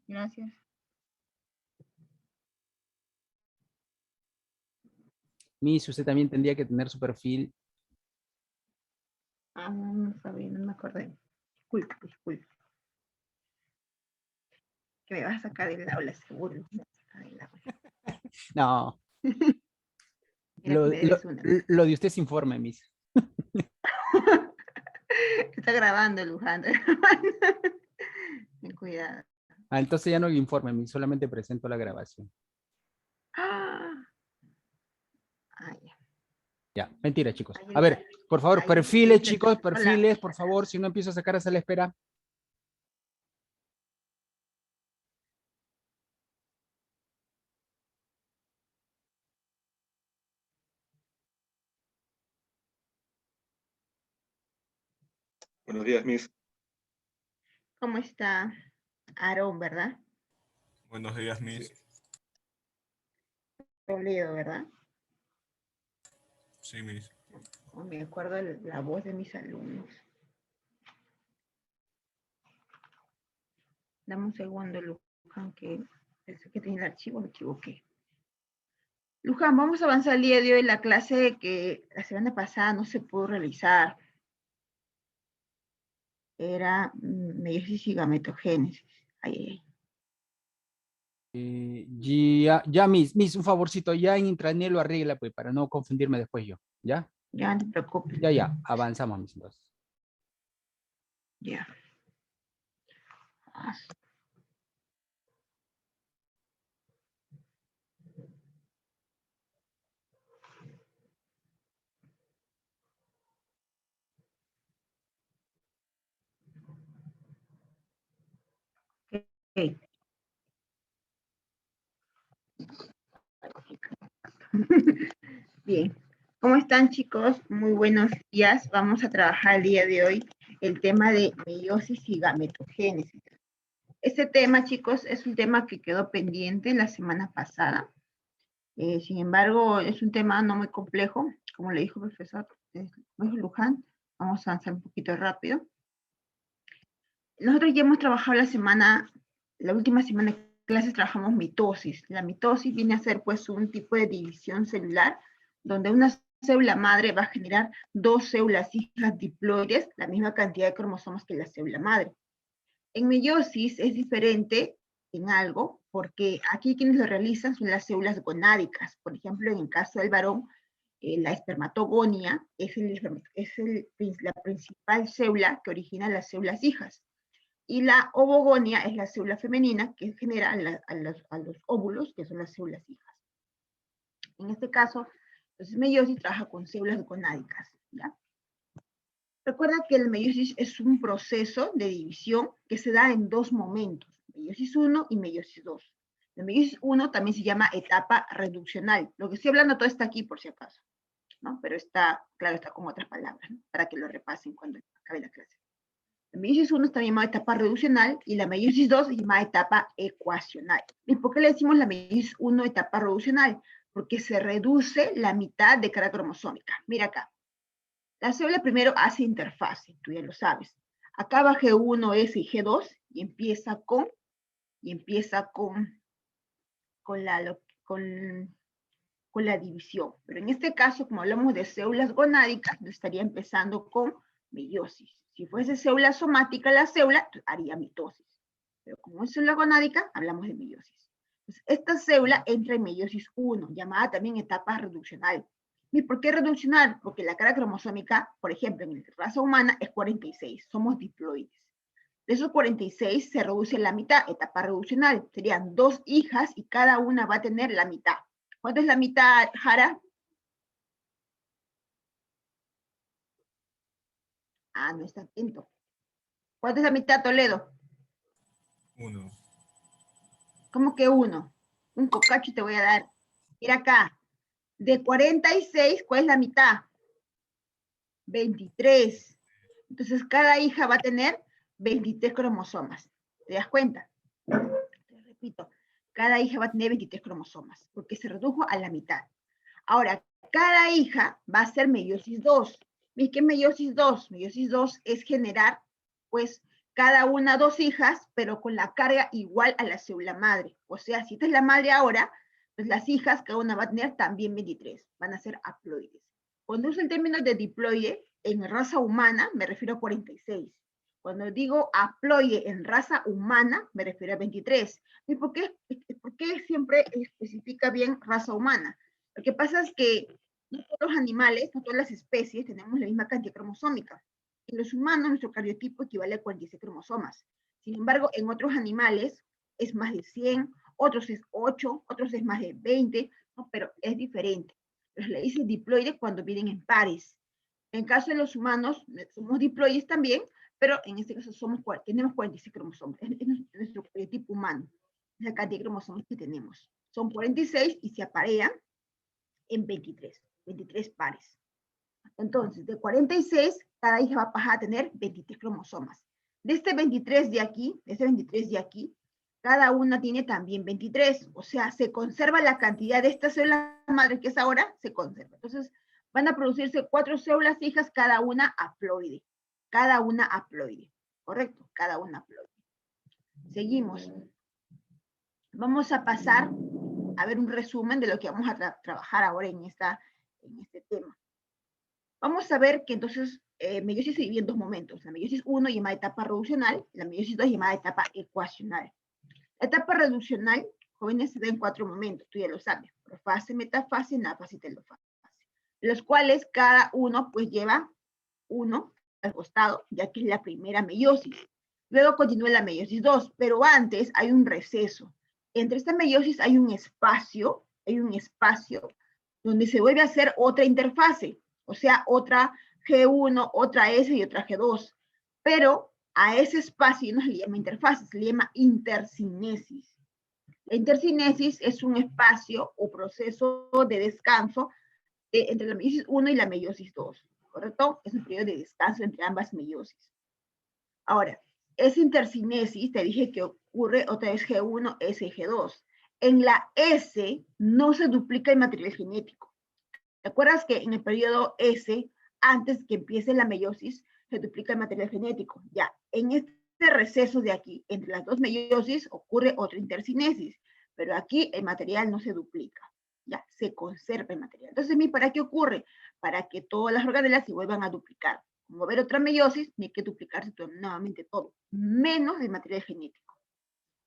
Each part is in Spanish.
Gracias. Miss, usted también tendría que tener su perfil. Ah, no sabía, no me acordé. Disculpe, disculpe. Que me vas a sacar del aula, seguro. Me vas a sacar del aula. No, Mira que me debes una. lo de usted es informe, Miss. Está grabando, Luján. Ten cuidado. Ah, entonces ya no le informe, Miss, solamente presento la grabación. Ah, ya. Ya, mentira, chicos. Ahí A ver, por favor, ahí perfiles, dice, chicos, hola. perfiles, por favor, si no empiezo a sacar a la espera. Buenos días, Miss. ¿Cómo está? Aarón, ¿verdad? Buenos días, Miss. Toledo, ¿verdad? Sí, Miss. Oh, me acuerdo de la voz de mis alumnos. Dame un segundo, Luján, que pensé que tenía el archivo, me equivoqué. Luján, vamos a avanzar el día de hoy. La clase que la semana pasada no se pudo realizar era meiosis y gametogénesis. Ay. Ya, Miss, un favorcito, ya en intranet lo arregla, pues, para no confundirme después yo. ¿Ya? Ya, no te preocupes. Ya, avanzamos, Miss, entonces. Ya. Ah, ok. Bien. ¿Cómo están, chicos? Muy buenos días. Vamos a trabajar el día de hoy el tema de meiosis y gametogénesis. Este tema, chicos, es un tema que quedó pendiente la semana pasada. Sin embargo, es un tema no muy complejo, como le dijo el profesor Luján. Vamos a avanzar un poquito rápido. Nosotros ya hemos trabajado la última semana de clases trabajamos mitosis. La mitosis viene a ser pues un tipo de división celular donde una célula madre va a generar dos células hijas diploides, la misma cantidad de cromosomas que la célula madre. En meiosis es diferente en algo, porque aquí quienes lo realizan son las células gonádicas. Por ejemplo, en el caso del varón, la espermatogonia es la principal célula que origina las células hijas. Y la ovogonia es la célula femenina que genera a los óvulos, que son las células hijas. En este caso, entonces meiosis trabaja con células gonádicas, ¿ya? Recuerda que el meiosis es un proceso de división que se da en dos momentos, meiosis 1 y meiosis 2. El meiosis 1 también se llama etapa reduccional. Lo que estoy hablando todo está aquí por si acaso, ¿no? Pero está, claro, está con otras palabras, ¿no? Para que lo repasen cuando acabe la clase. La meiosis 1 está llamada etapa reduccional y la meiosis 2 se llama etapa ecuacional. ¿Y por qué le decimos la meiosis 1 etapa reduccional? Porque se reduce la mitad de carga cromosómica. Mira acá. La célula primero hace interfase, tú ya lo sabes. Acaba G1, S y G2 y empieza con la división. Pero en este caso, como hablamos de células gonádicas, estaría empezando con meiosis. Si fuese célula somática la célula, haría mitosis. Pero como es célula gonádica, hablamos de meiosis. Entonces, esta célula entra en meiosis 1, llamada también etapa reduccional. ¿Y por qué reduccional? Porque la carga cromosómica, por ejemplo, en la raza humana es 46, somos diploides. De esos 46 se reduce la mitad, etapa reduccional. Serían dos hijas y cada una va a tener la mitad. ¿Cuánto es la mitad, Jara? Ah, no está atento. ¿Cuánto es la mitad, Toledo? 1. ¿Cómo que 1? Un cocacho te voy a dar. Mira acá. De 46, ¿cuál es la mitad? 23. Entonces, cada hija va a tener 23 cromosomas. ¿Te das cuenta? Te repito, cada hija va a tener 23 cromosomas, porque se redujo a la mitad. Ahora, cada hija va a ser meiosis 2. ¿Qué es meiosis 2? Meiosis 2 es generar, pues, cada una 2 hijas, pero con la carga igual a la célula madre. O sea, si esta es la madre ahora, pues las hijas, cada una va a tener también 23, van a ser haploides. Cuando uso el término de diploide, en raza humana me refiero a 46. Cuando digo haploide en raza humana, me refiero a 23. ¿Y por qué siempre especifica bien raza humana? Lo que pasa es que no todos los animales, no todas las especies tenemos la misma cantidad cromosómica. En los humanos, nuestro cariotipo equivale a 46 cromosomas. Sin embargo, en otros animales es más de 100, otros es 8, otros es más de 20, ¿no? Pero es diferente. Entonces le dicen diploide cuando vienen en pares. En caso de los humanos, somos diploides también, pero en este caso tenemos 46 cromosomas. Es nuestro tipo humano. Es la cantidad de cromosomas que tenemos. Son 46 y se aparean en 23 pares. Entonces, de 46, cada hija va a pasar a tener 23 cromosomas. De este 23 de aquí, cada una tiene también 23. O sea, se conserva la cantidad de esta célula madre que es ahora, se conserva. Entonces, van a producirse 4 células hijas, cada una haploide. Cada una haploide. ¿Correcto? Cada una haploide. Seguimos. Vamos a pasar a ver un resumen de lo que vamos a trabajar ahora en este tema. Vamos a ver que entonces meiosis se divide en 2 momentos. La meiosis 1 llamada etapa reduccional, y la meiosis 2 llamada etapa ecuacional. La etapa reduccional, jóvenes, se da en 4 momentos, tú ya lo sabes. Profase, metafase, anafase y telofase. Los cuales cada uno pues lleva 1 al costado, ya que es la primera meiosis. Luego continúa la meiosis 2, pero antes hay un receso. Entre esta meiosis hay un espacio donde se vuelve a hacer otra interfase, o sea, otra G1, otra S y otra G2. Pero a ese espacio no se le llama interfase, se le llama intercinesis. La intercinesis es un espacio o proceso de descanso entre la meiosis 1 y la meiosis 2, ¿correcto? Es un periodo de descanso entre ambas meiosis. Ahora, esa intercinesis, te dije que ocurre otra vez G1, S y G2. En la S no se duplica el material genético. ¿Te acuerdas que en el periodo S, antes que empiece la meiosis, se duplica el material genético? Ya, en este receso de aquí, entre las 2 meiosis, ocurre otra intercinesis, pero aquí el material no se duplica. Ya, se conserva el material. Entonces, ¿para qué ocurre? Para que todas las organelas se vuelvan a duplicar. Como ver otra meiosis, tiene que duplicarse nuevamente todo, menos el material genético.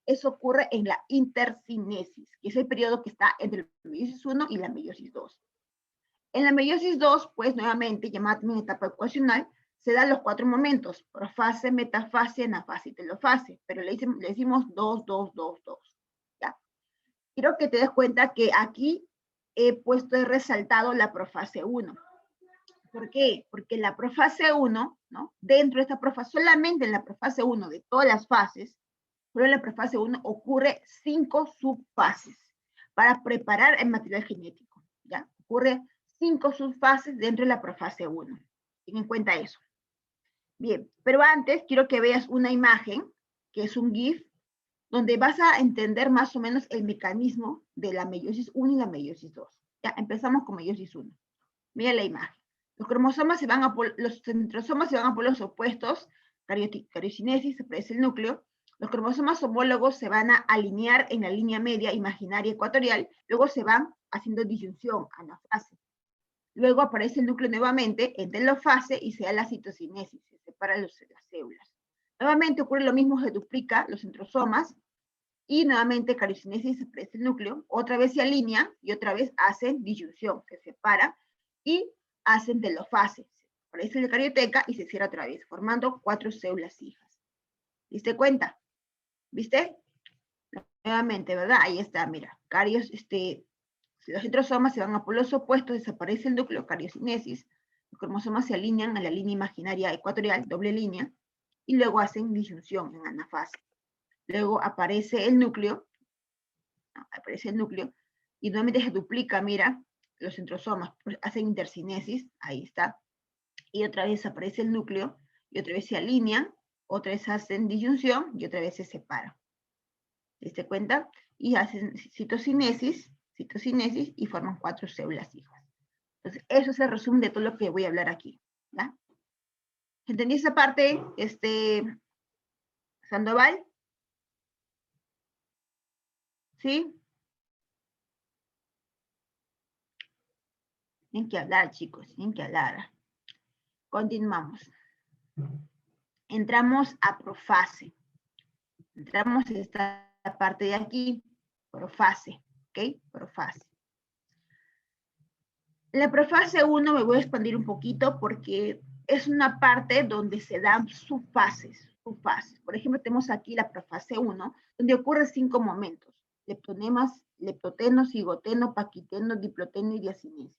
Eso ocurre en la intercinesis, que es el periodo que está entre la meiosis 1 y la meiosis 2. En la meiosis 2, pues nuevamente, llamada también etapa ecuacional, se dan los 4 momentos, profase, metafase, anafase y telofase, pero le decimos 2, 2, 2, 2. ¿Ya? Quiero que te des cuenta que aquí he resaltado la profase 1. ¿Por qué? Porque la profase 1, ¿no? Dentro de esta profase, solamente en la profase 1 de todas las fases, solo en la profase 1 ocurre 5 subfases para preparar el material genético. ¿Ya? Ocurre 5 subfases dentro de la profase 1. Ten en cuenta eso. Bien, pero antes quiero que veas una imagen, que es un GIF, donde vas a entender más o menos el mecanismo de la meiosis 1 y la meiosis 2. Ya, empezamos con meiosis 1. Mira la imagen. Los centrosomas se van a polos opuestos, cariocinesis, se aparece el núcleo. Los cromosomas homólogos se van a alinear en la línea media imaginaria ecuatorial, luego se van haciendo disyunción, anafase. Luego aparece el núcleo nuevamente en telofase y se da la citocinesis, se separan las células. Nuevamente ocurre lo mismo, se duplica los centrosomas y nuevamente cariocinesis, aparece el núcleo, otra vez se alinea y otra vez hacen disyunción, se separan y hacen telofase. Aparece la carioteca y se cierra otra vez, formando 4 células hijas. ¿Diste cuenta? ¿Viste? Nuevamente, ¿verdad? Ahí está, mira. Los centrosomas se van a polos opuestos, desaparece el núcleo, cariocinesis. Los cromosomas se alinean a la línea imaginaria ecuatorial, doble línea, y luego hacen disyunción en anafase. Luego aparece el núcleo, y nuevamente se duplica, mira, los centrosomas hacen intercinesis, ahí está, y otra vez aparece el núcleo, y otra vez se alinean, otra vez hacen disyunción, y otra vez se separan. ¿Te diste cuenta? Y hacen citocinesis, y forman 4 células hijas. Entonces, eso es el resumen de todo lo que voy a hablar aquí, ¿ya? ¿Entendí esa parte? ¿Sandoval? ¿Sí? Tienen que hablar, chicos, tienen que hablar. Continuamos. Entramos a profase. Entramos en esta parte de aquí, profase, ¿ok? Profase. La profase 1 me voy a expandir un poquito porque es una parte donde se dan subfases. Por ejemplo, tenemos aquí la profase 1, donde ocurren 5 momentos. Leptonemas, leptoteno, cigoteno, paquiteno, diploteno y diacinesis.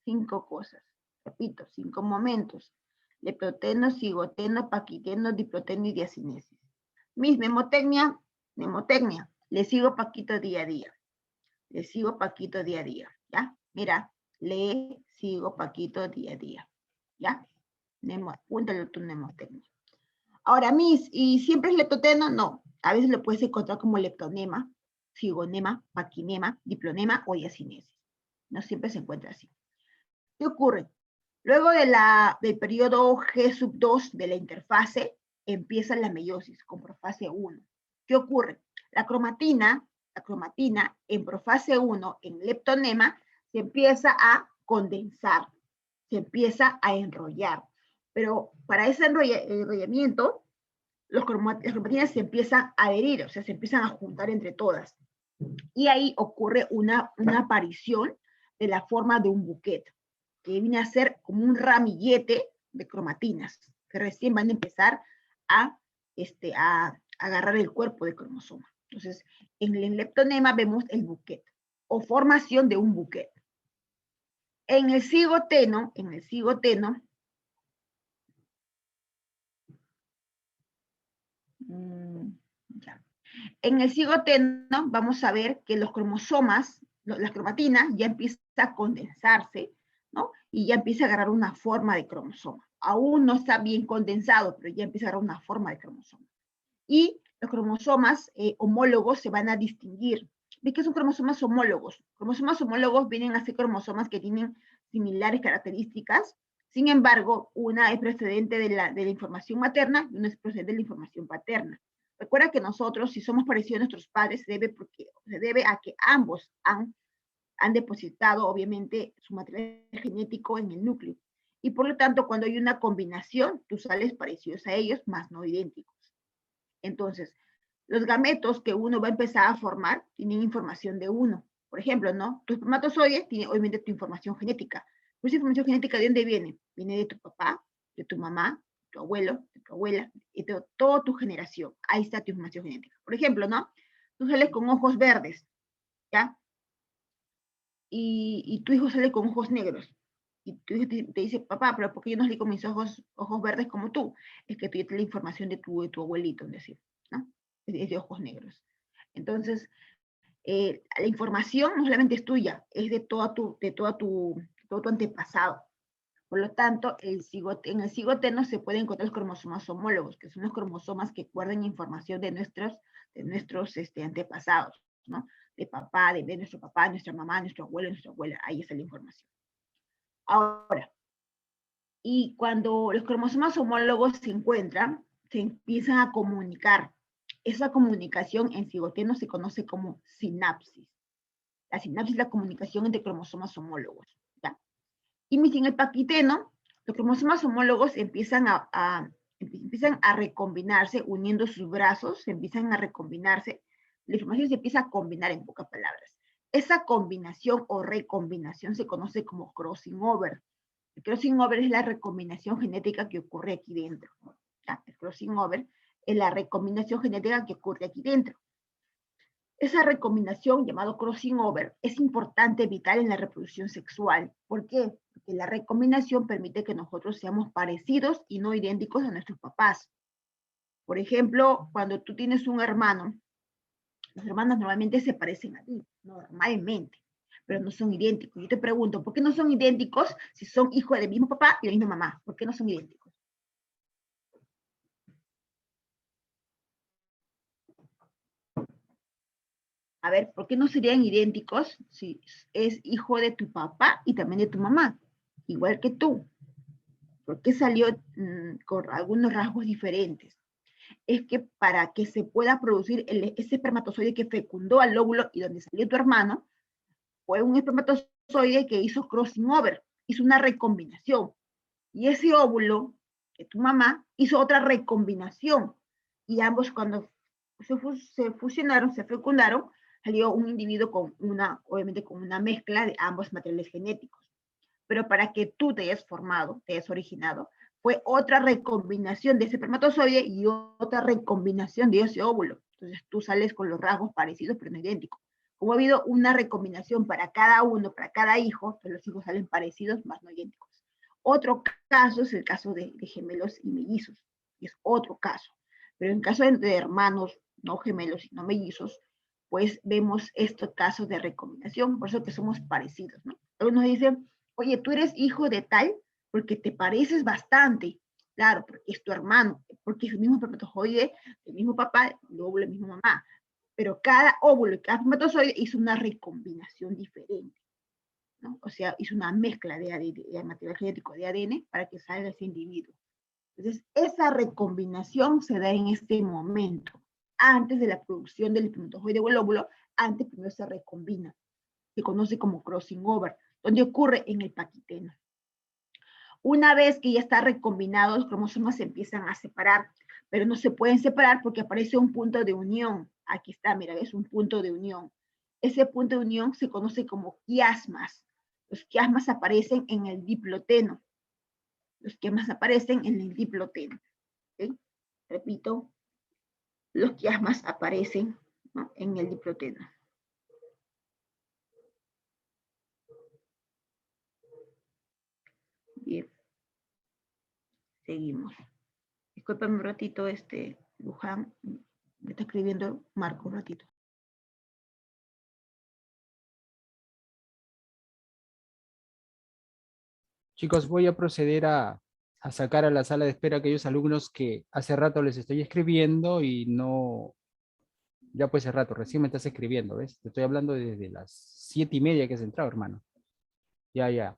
5 cosas. Repito, 5 momentos. Leptoteno, cigoteno, paquiteno, diploteno y diacinesis. Mis mnemotecnia. Le sigo Paquito día a día. Le sigo Paquito día a día. ¿Ya? Mira, le sigo Paquito día a día. ¿Ya? Apúntale tu mnemotecnia. Ahora, ¿y siempre es leptoteno? No. A veces lo puedes encontrar como leptonema, cigonema, paquinema, diplonema o diacinesis. No siempre se encuentra así. ¿Qué ocurre? Luego del periodo G2 de la interfase, empieza la meiosis con profase 1. ¿Qué ocurre? La cromatina en profase 1, en leptonema, se empieza a condensar, se empieza a enrollar. Pero para ese enrollamiento, las cromatinas se empiezan a adherir, o sea, se empiezan a juntar entre todas. Y ahí ocurre una aparición de la forma de un buquet, que viene a ser como un ramillete de cromatinas, que recién van a empezar a agarrar el cuerpo de cromosoma. Entonces, en el leptonema vemos el buquet, o formación de un buquet. En el cigoteno, vamos a ver que los cromosomas, las cromatinas, ya empiezan a condensarse, ¿no? Y ya empieza a agarrar una forma de cromosoma. Aún no está bien condensado, pero ya empieza a agarrar una forma de cromosoma. Y los cromosomas homólogos se van a distinguir. ¿Ves qué son cromosomas homólogos? Cromosomas homólogos vienen a ser cromosomas que tienen similares características. Sin embargo, una es procedente de la información materna y una es procedente de la información paterna. Recuerda que nosotros, si somos parecidos a nuestros padres, se debe a que ambos han depositado, obviamente, su material genético en el núcleo. Y por lo tanto, cuando hay una combinación, tú sales parecidos a ellos, más no idénticos. Entonces, los gametos que uno va a empezar a formar tienen información de uno. Por ejemplo, ¿no? Tu espermatozoide tiene obviamente tu información genética. Pero esa información genética, ¿de dónde viene? Viene de tu papá, de tu mamá, de tu abuelo, de tu abuela, y de toda tu generación. Ahí está tu información genética. Por ejemplo, ¿no? Tú sales con ojos verdes, ¿ya? Y tu hijo sale con ojos negros. Y tu hijo te dice, papá, pero ¿por qué yo no salí con mis ojos verdes como tú? Es que tú ya tienes la información de tu abuelito, es decir, ¿no? Es de ojos negros. Entonces, la información no solamente es tuya, es de todo tu antepasado. Por lo tanto, en el cigoteno se pueden encontrar los cromosomas homólogos, que son los cromosomas que guardan información de nuestros antepasados, ¿no? De papá, de nuestro papá, nuestra mamá, nuestro abuelo, nuestra abuela. Ahí está la información. Ahora, y cuando los cromosomas homólogos se encuentran, se empiezan a comunicar. Esa comunicación en cigoteno se conoce como sinapsis. La sinapsis es la comunicación entre cromosomas homólogos. ¿Ya? Y en el paquiteno, los cromosomas homólogos empiezan a recombinarse, uniendo sus brazos, empiezan a recombinarse. La información se empieza a combinar, en pocas palabras. Esa combinación o recombinación se conoce como crossing over. El crossing over es la recombinación genética que ocurre aquí dentro. ¿Ya? El crossing over es la recombinación genética que ocurre aquí dentro. Esa recombinación, llamado crossing over, es importante, vital en la reproducción sexual. ¿Por qué? Porque la recombinación permite que nosotros seamos parecidos y no idénticos a nuestros papás. Por ejemplo, cuando tú tienes un hermano, los hermanos normalmente se parecen a ti, normalmente, pero no son idénticos. Yo te pregunto, ¿por qué no son idénticos si son hijos del mismo papá y de la misma mamá? ¿Por qué no son idénticos? A ver, ¿por qué no serían idénticos si es hijo de tu papá y también de tu mamá? Igual que tú. ¿Por qué salió con algunos rasgos diferentes? es que para que se pueda producir ese espermatozoide que fecundó al óvulo y donde salió tu hermano, fue un espermatozoide que hizo crossing over, hizo una recombinación. Y ese óvulo de tu mamá hizo otra recombinación. Y ambos cuando se fusionaron, se fecundaron, salió un individuo con obviamente con una mezcla de ambos materiales genéticos. Pero para que tú te hayas formado, te hayas originado, fue otra recombinación de ese espermatozoide y otra recombinación de ese óvulo. Entonces tú sales con los rasgos parecidos pero no idénticos. Como ha habido una recombinación para cada uno, para cada hijo, pues los hijos salen parecidos más no idénticos. Otro caso es el caso de gemelos y mellizos, es otro caso. Pero en caso de hermanos no gemelos y no mellizos, pues vemos estos casos de recombinación, por eso que somos parecidos, ¿no? Algunos dicen, oye, tú eres hijo de tal porque te pareces bastante. Claro, porque es tu hermano, porque es el mismo espermatozoide, el mismo papá, el óvulo, la misma mamá. Pero cada óvulo y cada espermatozoide hizo una recombinación diferente, ¿no? O sea, hizo una mezcla de material genético de ADN para que salga ese individuo. Entonces, esa recombinación se da en este momento, antes de la producción del espermatozoide o el óvulo, antes primero se recombina. Se conoce como crossing over, donde ocurre en el paquiteno. Una vez que ya está recombinado, los cromosomas se empiezan a separar, pero no se pueden separar porque aparece un punto de unión. Aquí está, mira, es un punto de unión. Ese punto de unión se conoce como quiasmas. Los quiasmas aparecen en el diploteno. Los quiasmas aparecen en el diploteno. ¿Okay? Repito, los quiasmas aparecen, ¿no?, en el diploteno. Bien. Seguimos. Discúlpame un ratito, Luján, me está escribiendo Marco un ratito. Chicos, voy a proceder a sacar a la sala de espera a aquellos alumnos que hace rato les estoy escribiendo y no, ya pues hace rato, recién me estás escribiendo, ¿ves? Te estoy hablando desde las 7:30 que has entrado, hermano. Ya, ya.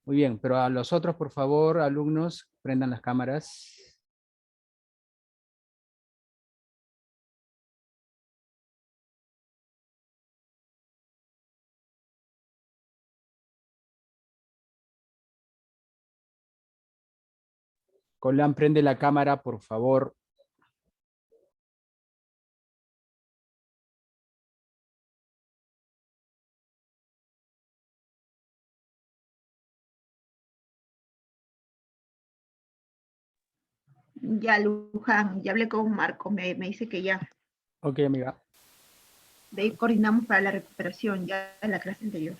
Muy bien, pero a los otros, por favor, alumnos, prendan las cámaras. Colán, prende la cámara, por favor. Ya, Luján, ya hablé con Marco, me dice que ya. Ok, amiga. De ahí coordinamos para la recuperación, ya en la clase anterior.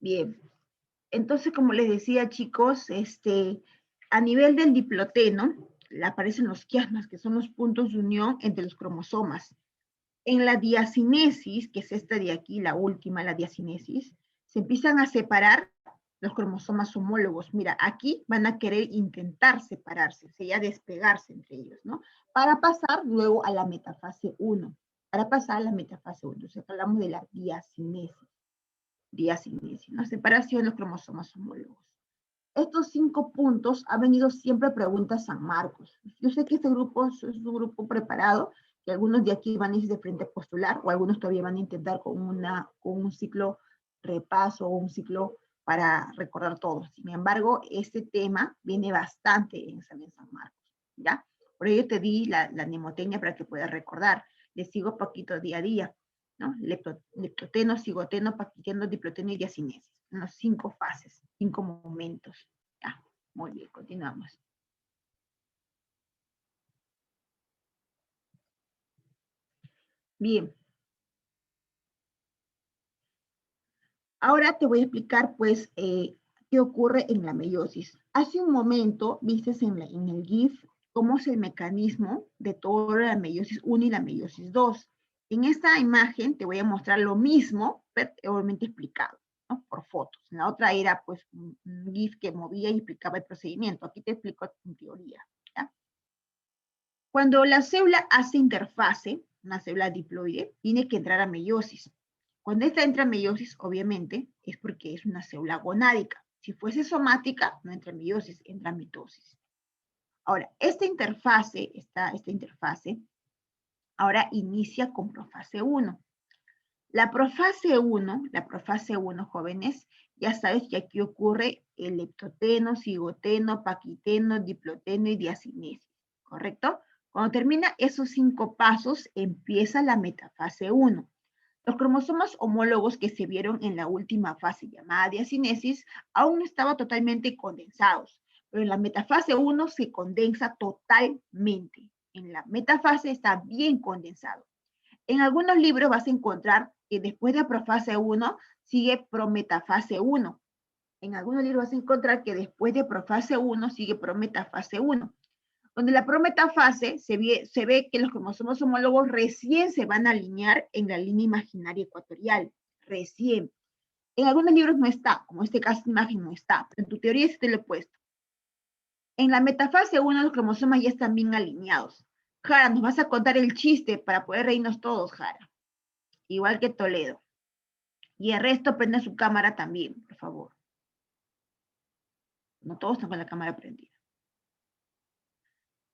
Bien. Entonces, como les decía, chicos, a nivel del diploteno, aparecen los quiasmas, que son los puntos de unión entre los cromosomas. En la diacinesis, que es esta de aquí, la última, la diacinesis, se empiezan a separar los cromosomas homólogos. Mira, aquí van a querer intentar separarse, o sea, ya despegarse entre ellos, ¿no? Para pasar luego a la metafase 1. Para pasar a la metafase 1. Entonces hablamos de la diacinesis. Diacinesis, ¿no? Separación de los cromosomas homólogos. Estos 5 puntos ha venido siempre preguntas San Marcos. Yo sé que este grupo es un grupo preparado, que algunos de aquí van a ir de frente a postular, o algunos todavía van a intentar con un ciclo repaso o un ciclo para recordar todo. Sin embargo, este tema viene bastante en examen San Marcos, ¿ya? Por ello te di la mnemotecnia para que puedas recordar. Les sigo poquito día a día, ¿no? Leptoteno, cigoteno, paquiteno, diploteno y diacinesis. En las 5 fases, 5 momentos. Ya, muy bien, continuamos. Bien. Ahora te voy a explicar, pues, qué ocurre en la meiosis. Hace un momento, viste en el GIF, cómo es el mecanismo de toda la meiosis 1 y la meiosis 2. En esta imagen te voy a mostrar lo mismo, pero obviamente explicado, ¿no?, por fotos. En la otra era, pues, un GIF que movía y explicaba el procedimiento. Aquí te explico en teoría, ¿ya? Cuando la célula hace interfase, una célula diploide, tiene que entrar a meiosis. Cuando esta entra en meiosis, obviamente, es porque es una célula gonádica. Si fuese somática, no entra en meiosis, entra en mitosis. Ahora, esta interfase, ahora inicia con profase 1. La profase 1, jóvenes, ya sabes que aquí ocurre el leptoteno, cigoteno, paquiteno, diploteno y diacinesis, ¿correcto? Cuando termina esos 5 pasos, empieza la metafase 1. Los cromosomas homólogos que se vieron en la última fase llamada diacinesis aún no estaban totalmente condensados, pero en la metafase 1 se condensa totalmente. En la metafase está bien condensado. En algunos libros vas a encontrar que después de profase 1 sigue prometafase 1. En algunos libros vas a encontrar que después de profase 1 sigue prometafase 1. Donde la prometafase se ve que los cromosomas homólogos recién se van a alinear en la línea imaginaria ecuatorial. Recién. En algunos libros no está, como este caso de imagen no está, pero en tu teoría sí te lo he puesto. En la metafase 1 los cromosomas ya están bien alineados. Jara, nos vas a contar el chiste para poder reírnos todos, Jara. Igual que Toledo. Y el resto prende su cámara también, por favor. No todos están con la cámara prendida.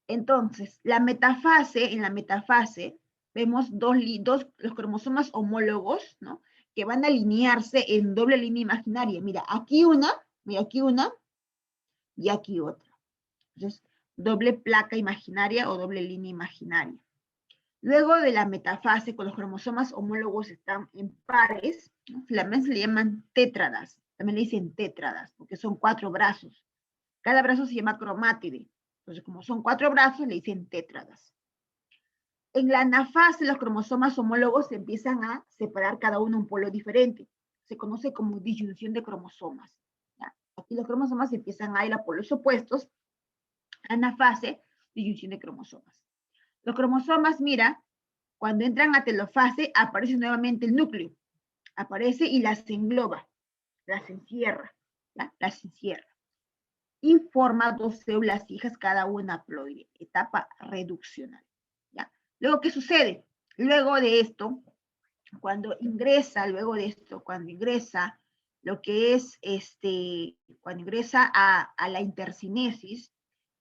Entonces, en la metafase, vemos los cromosomas homólogos, ¿no? Que van a alinearse en doble línea imaginaria. Mira aquí una y aquí otra. Entonces, doble placa imaginaria o doble línea imaginaria. Luego de la metafase, cuando los cromosomas homólogos están en pares, ¿no? También se le llaman tétradas. También le dicen tétradas, porque son 4 brazos. Cada brazo se llama cromátide. Entonces, como son 4 brazos, le dicen tétradas. En la anafase, los cromosomas homólogos se empiezan a separar cada uno un polo diferente. Se conoce como disyunción de cromosomas. ¿Ya? Aquí los cromosomas empiezan a ir a polos opuestos. Anafase, disyunción de cromosomas. Los cromosomas, mira, cuando entran a telofase, aparece nuevamente el núcleo. Aparece y las engloba, las encierra, ¿ya? Las encierra. Y forma 2 células hijas, cada una haploide, etapa reduccional. ¿Ya? Luego, ¿qué sucede? Luego de esto, cuando ingresa lo que es, cuando ingresa a la intercinesis,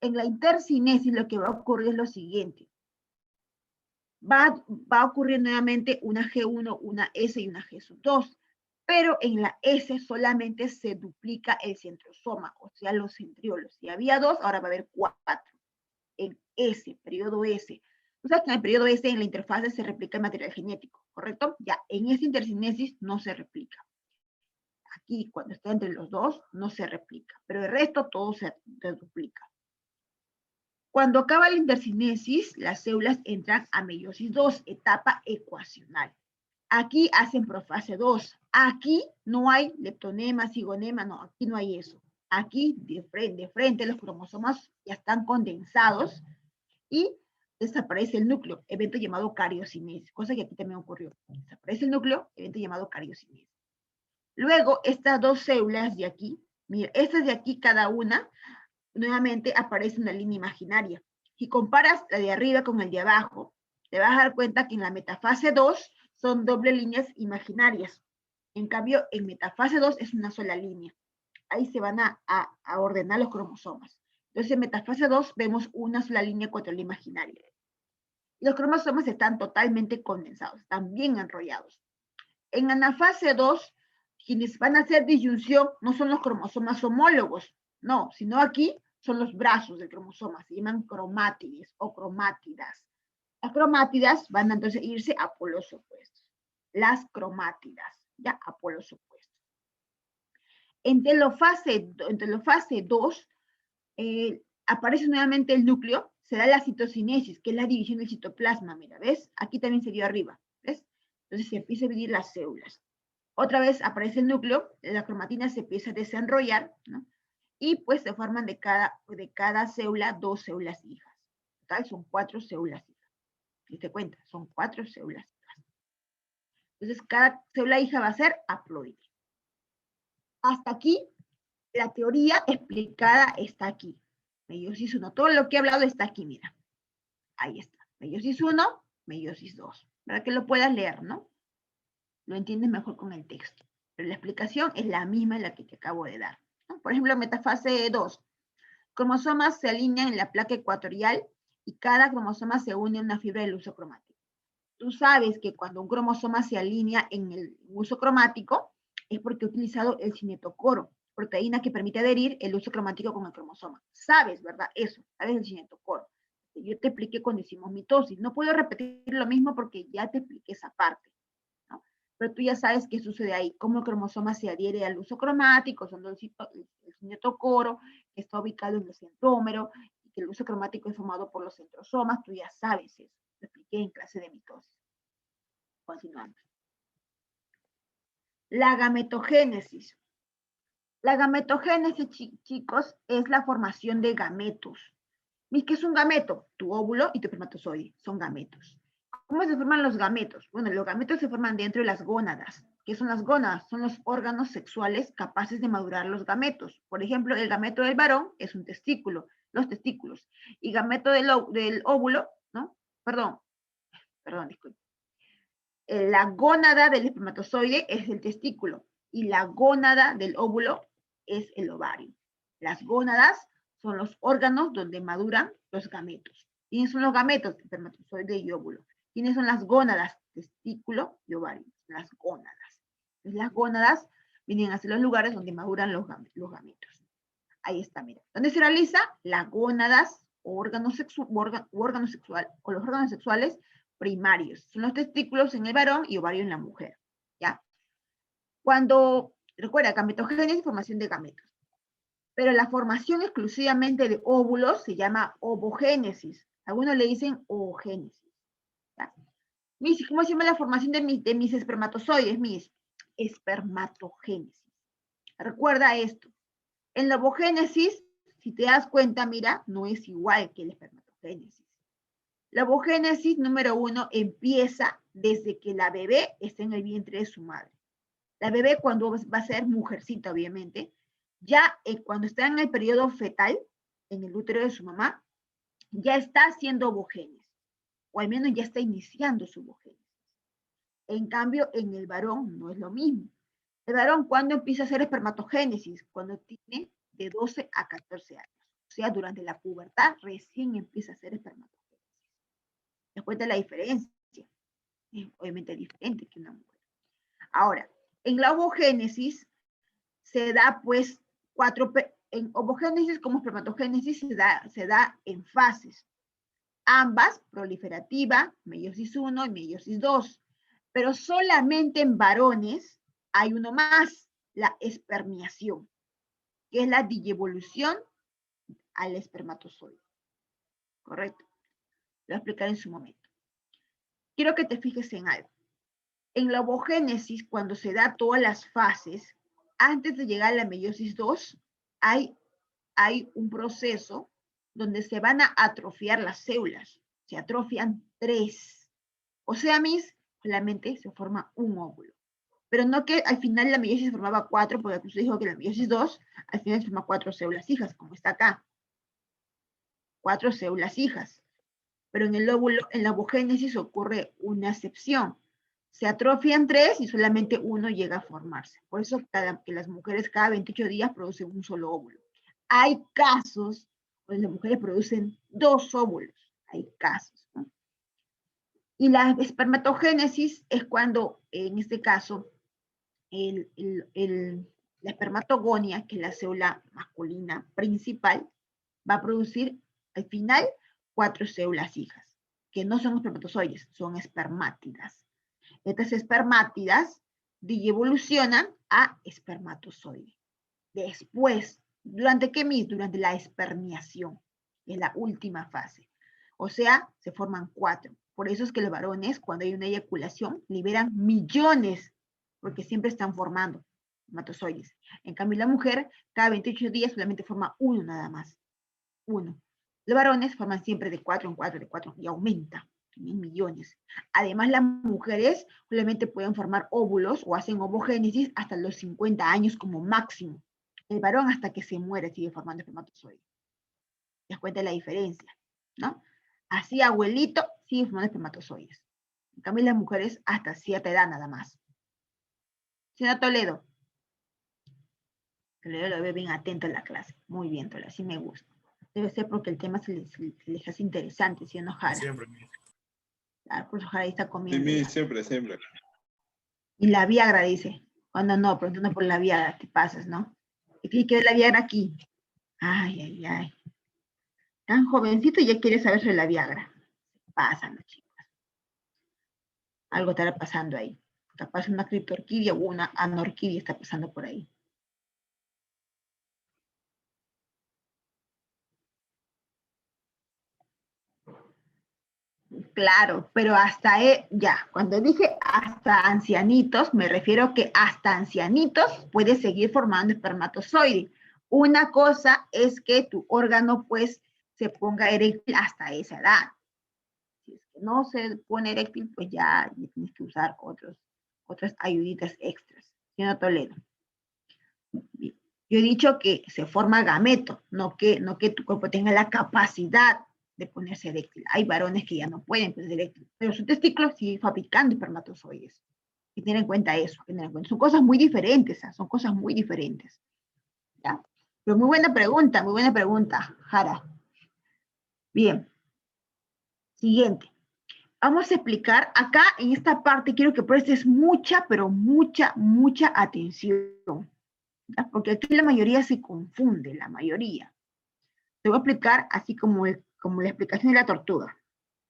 en la intercinesis lo que va a ocurrir es lo siguiente. Va a ocurrir nuevamente una G1, una S y una G2, pero en la S solamente se duplica el centrosoma, o sea, los centriolos. Si había 2, ahora va a haber 4. En S, periodo S. O sea, que en el periodo S, en la interfase, se replica el material genético, ¿correcto? Ya, en esta intercinesis no se replica. Aquí, cuando está entre los 2, no se replica, pero el resto todo se duplica. Cuando acaba la intercinesis, las células entran a meiosis 2, etapa ecuacional. Aquí hacen profase 2. Aquí no hay leptonema, cigonema, no, aquí no hay eso. Aquí, de frente, los cromosomas ya están condensados y desaparece el núcleo, evento llamado cariocinesis, cosa que aquí también ocurrió. Desaparece el núcleo, evento llamado cariocinesis. Luego, estas 2 células de aquí, mira, estas de aquí, cada una, nuevamente aparece una línea imaginaria. Si comparas la de arriba con el de abajo, te vas a dar cuenta que en la metafase 2 son doble líneas imaginarias. En cambio, en metafase 2 es una sola línea. Ahí se van a ordenar los cromosomas. Entonces, en metafase 2 vemos una sola línea ecuatorial imaginaria. Y los cromosomas están totalmente condensados, están bien enrollados. En anafase 2, quienes van a hacer disyunción no son los cromosomas homólogos, no, sino aquí son los brazos del cromosoma, se llaman cromátides o cromátidas. Las cromátidas van a entonces irse a polos opuestos. Las cromátidas, ya, a polos opuestos. En telofase 2, aparece nuevamente el núcleo, se da la citocinesis, que es la división del citoplasma, mira, ¿ves? Aquí también se dio arriba, ¿ves? Entonces se empieza a dividir las células. Otra vez aparece el núcleo, la cromatina se empieza a desenrollar, ¿no? Y pues se forman de cada célula 2 células hijas. Total, son 4 células hijas. Si te cuenta, son 4 células hijas. Entonces, cada célula hija va a ser haploide. Hasta aquí, la teoría explicada está aquí. Meiosis 1. Todo lo que he hablado está aquí, mira. Ahí está. Meiosis 1, meiosis 2. Para que lo puedas leer, ¿no? Lo entiendes mejor con el texto. Pero la explicación es la misma en la que te acabo de dar, ¿no? Por ejemplo, metafase 2. cromosomas se alinean en la placa ecuatorial y cada cromosoma se une a una fibra del uso cromático. Tú sabes que cuando un cromosoma se alinea en el uso cromático es porque ha utilizado el cinetocoro, proteína que permite adherir el uso cromático con el cromosoma. Sabes, ¿verdad? Eso, sabes el cinetocoro. Yo te expliqué cuando hicimos mitosis. No puedo repetir lo mismo porque ya te expliqué esa parte, ¿no? Pero tú ya sabes qué sucede ahí, cómo el cromosoma se adhiere al uso cromático, usando el cinetocoro, que está ubicado en el centrómero, y que el uso cromático es formado por los centrosomas. Tú ya sabes eso. Lo expliqué en clase de mitosis. Continuando. La gametogénesis. La gametogénesis, chicos, es la formación de gametos. ¿Qué es un gameto? Tu óvulo y tu espermatozoide son gametos. ¿Cómo se forman los gametos? Bueno, los gametos se forman dentro de las gónadas. ¿Qué son las gónadas? Son los órganos sexuales capaces de madurar los gametos. Por ejemplo, el gameto del varón es un testículo, los testículos. Y gameto del óvulo, ¿no? Perdón, disculpe. La gónada del espermatozoide es el testículo y la gónada del óvulo es el ovario. Las gónadas son los órganos donde maduran los gametos. ¿Quiénes son los gametos? Espermatozoide y óvulo. ¿Quiénes son las gónadas? Testículo y ovario. Las gónadas. Entonces, las gónadas vienen a ser los lugares donde maduran los gametos. Ahí está, mira. ¿Dónde se realiza? Las gónadas, órganos sexuales primarios. Son los testículos en el varón y ovario en la mujer. ¿Ya? Recuerda, gametogénesis, formación de gametos. Pero la formación exclusivamente de óvulos se llama ovogénesis. Algunos le dicen oogénesis. ¿Ya? ¿Cómo se llama la formación de mis espermatozoides? Mis espermatogénesis. Recuerda esto. En la ovogénesis, si te das cuenta, mira, no es igual que la espermatogénesis. La ovogénesis número 1 empieza desde que la bebé está en el vientre de su madre. La bebé cuando va a ser mujercita, obviamente, ya cuando está en el periodo fetal, en el útero de su mamá, ya está haciendo ovogénesis, o al menos ya está iniciando su ovogénesis. En cambio, en el varón no es lo mismo. El varón, ¿cuándo empieza a hacer espermatogénesis? Cuando tiene de 12 a 14 años. O sea, durante la pubertad recién empieza a hacer espermatogénesis. ¿Te das cuenta la diferencia? Es obviamente diferente que una mujer. Ahora, en la ovogénesis se da pues en ovogénesis como espermatogénesis se da en fases. Ambas, proliferativa, meiosis 1 y meiosis 2. Pero solamente en varones hay uno más, la espermiación, que es la digievolución al espermatozoide. ¿Correcto? Lo voy a explicar en su momento. Quiero que te fijes en algo. En la ovogénesis, cuando se da todas las fases, antes de llegar a la meiosis 2, hay un proceso donde se van a atrofiar las células. Se atrofian 3. O sea, solamente se forma un óvulo. Pero no que al final la meiosis formaba 4, porque incluso dijo que la meiosis 2, al final se forma 4 células hijas, como está acá. 4 células hijas. Pero en el óvulo, en la ovogénesis ocurre una excepción. Se atrofian 3 y solamente uno llega a formarse. Por eso que las mujeres cada 28 días producen un solo óvulo. Hay casos donde las mujeres producen 2 óvulos. Hay casos, ¿no? Y la espermatogénesis es cuando, en este caso, la espermatogonia, que es la célula masculina principal, va a producir al final 4 células hijas, que no son espermatozoides, son espermátidas. Estas espermátidas digievolucionan a espermatozoide. Después, ¿durante qué mes? Durante la espermiación, que es la última fase. O sea, se forman 4. Por eso es que los varones, cuando hay una eyaculación, liberan millones, porque siempre están formando espermatozoides. En cambio, la mujer, cada 28 días solamente forma uno nada más. Uno. Los varones forman siempre de 4 en 4, de 4, y aumenta. Tienen millones. Además, las mujeres solamente pueden formar óvulos o hacen ovogénesis hasta los 50 años como máximo. El varón hasta que se muere sigue formando espermatozoides. ¿Te das cuenta de la diferencia? ¿No? Así abuelito sigue formando espermatozoides. En cambio, las mujeres hasta cierta edad nada más. Señora Toledo. Toledo lo ve bien atento en la clase. Muy bien, Toledo, así me gusta. Debe ser porque el tema se les hace interesante, ¿sí o no, Jara? Siempre, Miss. Claro, por eso Jara ahí está Sí, comiendo. Miss, siempre, siempre. Y la Viagra dice, cuando no, preguntando por la Viagra, te pasas, ¿no? ¿Y tiene que ver la Viagra aquí? Ay, ay, ay. Tan jovencito y ya quiere saber sobre la Viagra. Pasan, chicos. Algo estará pasando ahí. Capaz una criptorquidia o una anorquidia está pasando por ahí. Claro, pero hasta, ya, cuando dije hasta ancianitos, me refiero que hasta ancianitos puede seguir formando espermatozoide. Una cosa es que tu órgano, pues, se ponga eréctil hasta esa edad. Si es que no se pone eréctil, pues ya tienes que usar otras ayuditas extras. Señor Toledo. Yo he dicho que se forma gameto, no que tu cuerpo tenga la capacidad de ponerse eréctil. Hay varones que ya no pueden ponerse eréctil, pero su testículo sigue fabricando espermatozoides. Y tener en cuenta eso, tener en cuenta. Son cosas muy diferentes, ¿eh? Son cosas muy diferentes. ¿Ya? Pero muy buena pregunta, Jara. Bien. Siguiente. Vamos a explicar, acá en esta parte quiero que prestes mucha, pero mucha atención. ¿Ya? Porque aquí la mayoría se confunde, la mayoría. Te voy a explicar así como la explicación de la tortuga.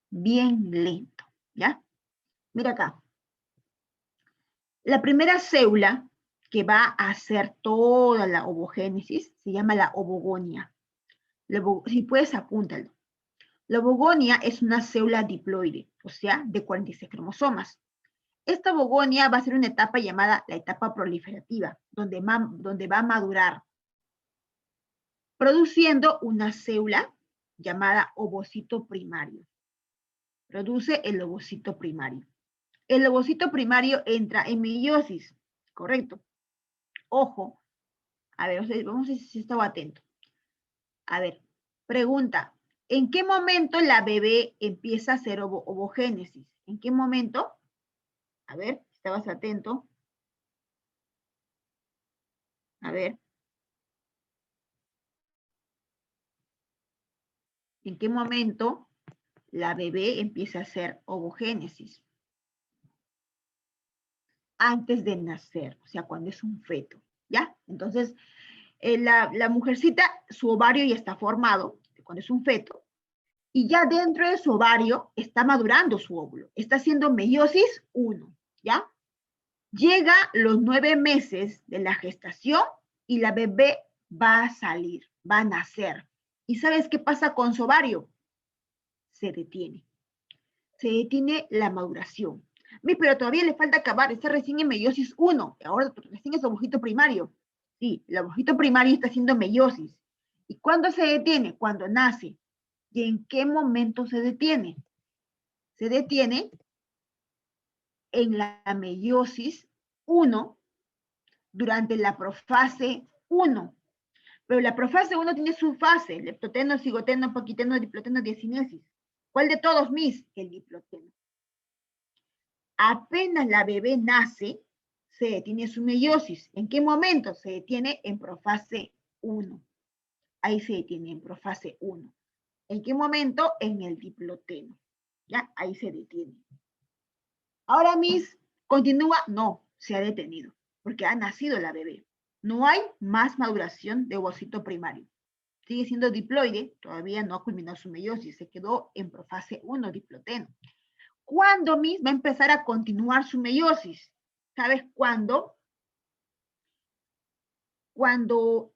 Bien lento, ¿ya? Mira acá. La primera célula que va a hacer toda la ovogénesis se llama la ovogonia. Si puedes, apúntalo. La ovogonia es una célula diploide, o sea, de 46 cromosomas. Esta ovogonia va a ser una etapa llamada la etapa proliferativa, donde va a madurar, produciendo una célula llamada ovocito primario. Produce el ovocito primario. El ovocito primario entra en meiosis, correcto. Ojo, a ver, vamos a ver si estaba atento. A ver, pregunta, ¿en qué momento la bebé empieza a hacer ovogénesis? ¿En qué momento? A ver, estabas atento. A ver. ¿En qué momento la bebé empieza a hacer ovogénesis? Antes de nacer, o sea, cuando es un feto, ¿ya? Entonces, la mujercita, su ovario ya está formado, cuando es un feto, y ya dentro de su ovario está madurando su óvulo, está haciendo meiosis 1, ¿ya? Llega los 9 meses de la gestación y la bebé va a salir, va a nacer. ¿Y sabes qué pasa con su ovario? Se detiene la maduración. Pero todavía le falta acabar, está recién en meiosis 1, ahora recién es ovocito primario. Sí, el ovocito primario está haciendo meiosis. ¿Y cuándo se detiene? Cuando nace. ¿Y en qué momento se detiene? Se detiene en la meiosis 1 durante la profase 1. Pero la profase 1 tiene su fase, leptoteno, cigoteno, paquiteno, diploteno, diacinesis. ¿Cuál de todos, Miss? El diploteno. Apenas la bebé nace, se detiene su meiosis. ¿En qué momento? Se detiene en profase 1. Ahí se detiene en profase 1. ¿En qué momento? En el diploteno. ¿Ya? Ahí se detiene. Ahora, Miss, ¿continúa? No, se ha detenido, porque ha nacido la bebé. No hay más maduración de ovocito primario. Sigue siendo diploide, todavía no ha culminado su meiosis, se quedó en profase 1, diploteno. ¿Cuándo, Miss, va a empezar a continuar su meiosis? ¿Sabes cuándo? Cuando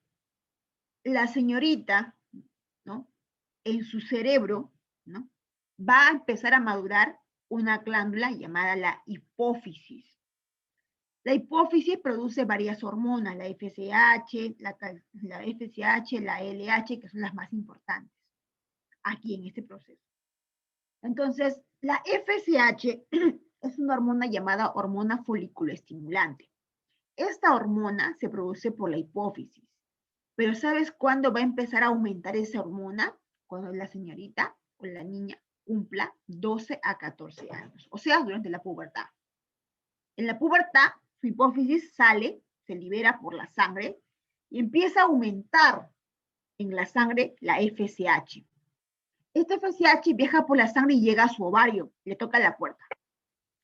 la señorita, ¿no? En su cerebro, ¿no? Va a empezar a madurar una glándula llamada la hipófisis. La hipófisis produce varias hormonas, la FSH, la LH, que son las más importantes aquí en este proceso. Entonces, la FSH es una hormona llamada hormona foliculoestimulante. Esta hormona se produce por la hipófisis. Pero ¿sabes cuándo va a empezar a aumentar esa hormona? Cuando la señorita o la niña cumpla 12 a 14 años, o sea, durante la pubertad. En la pubertad, su hipófisis sale, se libera por la sangre y empieza a aumentar. en la sangre la FSH. Esta FSH viaja por la sangre y llega a su ovario, le toca la puerta.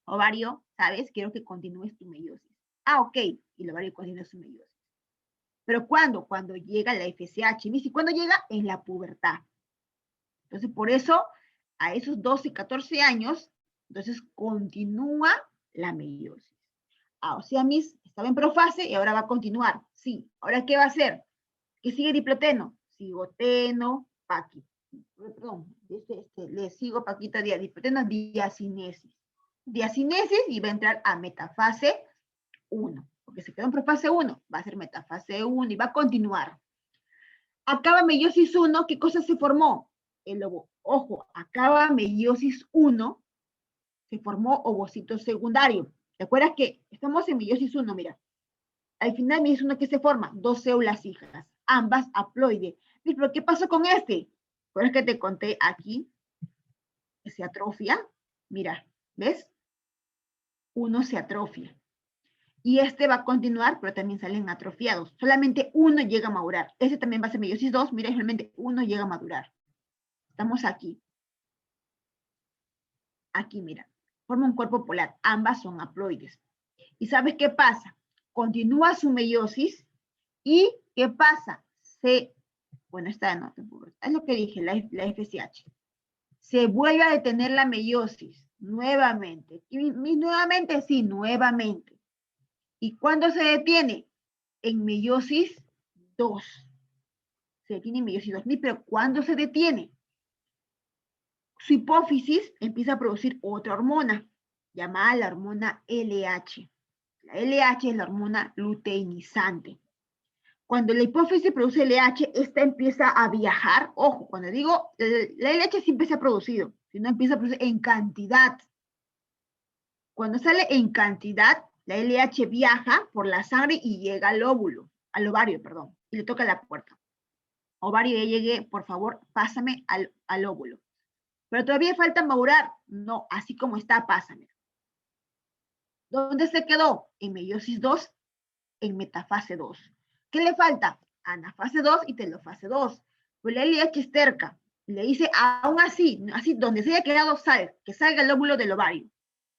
Ovario, ¿sabes? Quiero que continúes tu meiosis. Ah, ok, y el ovario continúa su meiosis. ¿Pero cuándo? Cuando llega la FSH. ¿Y cuándo llega? En la pubertad. Entonces, por eso, a esos 12, 14 años, entonces continúa la meiosis. Ah, o sea, estaba en profase y ahora va a continuar. Sí, ¿ahora qué va a hacer? ¿Qué sigue diploteno? Cigoteno, le sigo paquita de diploteno, diacinesis. Diacinesis y va a entrar a metafase 1, porque se quedó en profase 1, va a ser metafase 1 y va a continuar. Acaba meiosis 1, ¿qué cosa se formó? El ovo. Ojo, acaba meiosis 1, se formó ovocito secundario. ¿Te acuerdas que estamos en meiosis 1? Mira, al final meiosis 1, ¿qué se forma? 2 células hijas, ambas haploides. ¿Pero qué pasó con este? ¿Recuerdas que te conté aquí? Que se atrofia. Mira, ¿ves? Uno se atrofia. Y este va a continuar, pero también salen atrofiados. Solamente uno llega a madurar. Este también va a ser meiosis 2. Mira, solamente uno llega a madurar. Estamos aquí. Aquí, mira. Forma un cuerpo polar. Ambas son haploides. ¿Y sabes qué pasa? Continúa su meiosis. ¿Y qué pasa? Bueno, esta no, es lo que dije, la FSH. Se vuelve a detener la meiosis. Nuevamente. Y nuevamente, sí, nuevamente. ¿Y cuándo se detiene? En meiosis 2. Se detiene en meiosis 2. Pero ¿cuándo se detiene? Su hipófisis empieza a producir otra hormona, llamada la hormona LH. La LH es la hormona luteinizante. Cuando la hipófisis produce LH, esta empieza a viajar. Ojo, cuando digo, la LH siempre se ha producido, sino empieza a producir en cantidad. Cuando sale en cantidad, la LH viaja por la sangre y llega al óvulo, al ovario, perdón, y le toca la puerta. Ovario, ya llegué, por favor, pásame al óvulo. Pero todavía falta madurar. No, así como está, pásame. ¿Dónde se quedó? En meiosis 2, en metafase 2. ¿Qué le falta? Anafase 2 y telofase 2. Pues la LH es terca. Le dice, aún así, donde se haya quedado, que salga el óvulo del ovario.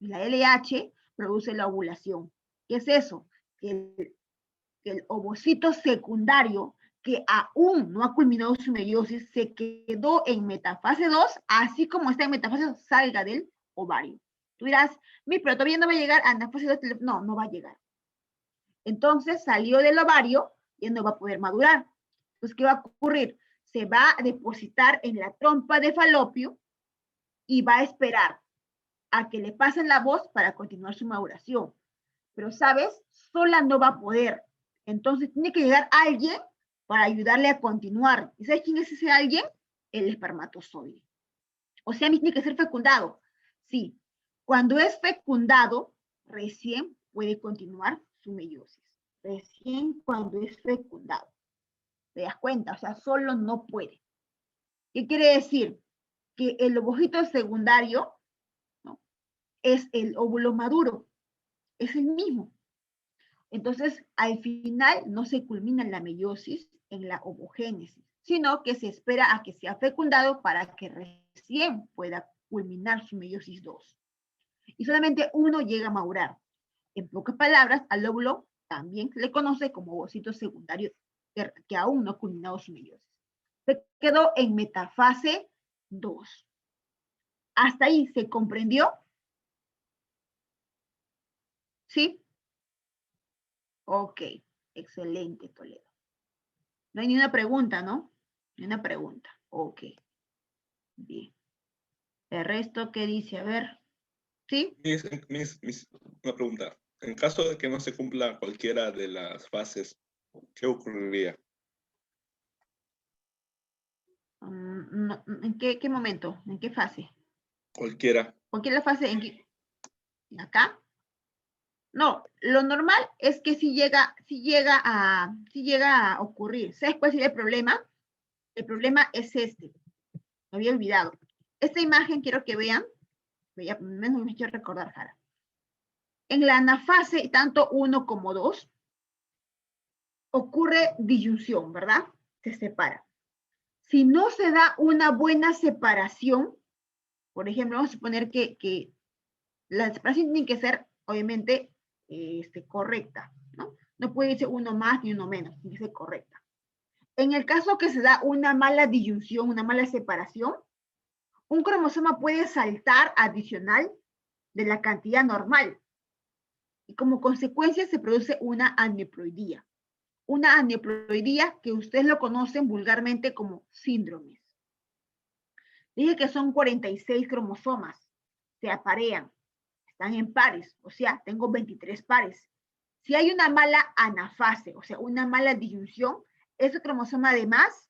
Y la LH produce la ovulación. ¿Qué es eso? Que el ovocito secundario, que aún no ha culminado su meiosis, se quedó en metafase 2, así como está en metafase 2, salga del ovario. Tú dirás, pero todavía no va a llegar a anafase 2. No, no va a llegar. Entonces salió del ovario y no va a poder madurar. Entonces, ¿qué va a ocurrir? Se va a depositar en la trompa de falopio y va a esperar a que le pasen la voz para continuar su maduración. Pero, ¿sabes? Sola no va a poder. Entonces, tiene que llegar alguien para ayudarle a continuar. ¿Y sabes quién es ese alguien? El espermatozoide. O sea, tiene que ser fecundado. Sí. Cuando es fecundado, recién puede continuar su meiosis. Recién cuando es fecundado. ¿Te das cuenta? O sea, solo no puede. ¿Qué quiere decir? Que el ovocito secundario, ¿no?, es el óvulo maduro. Es el mismo. Entonces, al final no se culmina la meiosis en la ovogénesis, sino que se espera a que sea fecundado para que recién pueda culminar su meiosis 2. Y solamente uno llega a madurar. En pocas palabras, al óvulo también se le conoce como ovocito secundario que aún no ha culminado su meiosis. Se quedó en metafase 2. ¿Hasta ahí se comprendió? ¿Sí? Ok, excelente, Toledo. No hay ni una pregunta, ¿no? Ni una pregunta. Ok. Bien. El resto, ¿qué dice? A ver. ¿Sí? Una pregunta. En caso de que no se cumpla cualquiera de las fases, ¿qué ocurriría? No, ¿en qué momento? ¿En qué fase? Cualquiera. ¿Cualquier fase? ¿Acá? No, lo normal es que si llega a ocurrir. ¿Sabes cuál sería el problema? El problema es este. Me había olvidado. Esta imagen quiero que vean. Me he hecho recordar, Jara. En la anafase, tanto 1 como 2, ocurre disyunción, ¿verdad? Se separa. Si no se da una buena separación, por ejemplo, vamos a suponer que la separación tiene que ser, obviamente, correcta, ¿no? No puede ser uno más ni uno menos, tiene que ser correcta. En el caso que se da una mala disyunción, una mala separación, un cromosoma puede saltar adicional de la cantidad normal. Y como consecuencia se produce una aneuploidía. Una aneuploidía que ustedes lo conocen vulgarmente como síndromes. Dije que son 46 cromosomas, se aparean, están en pares, o sea, tengo 23 pares. Si hay una mala anafase, o sea, una mala disyunción, ese cromosoma además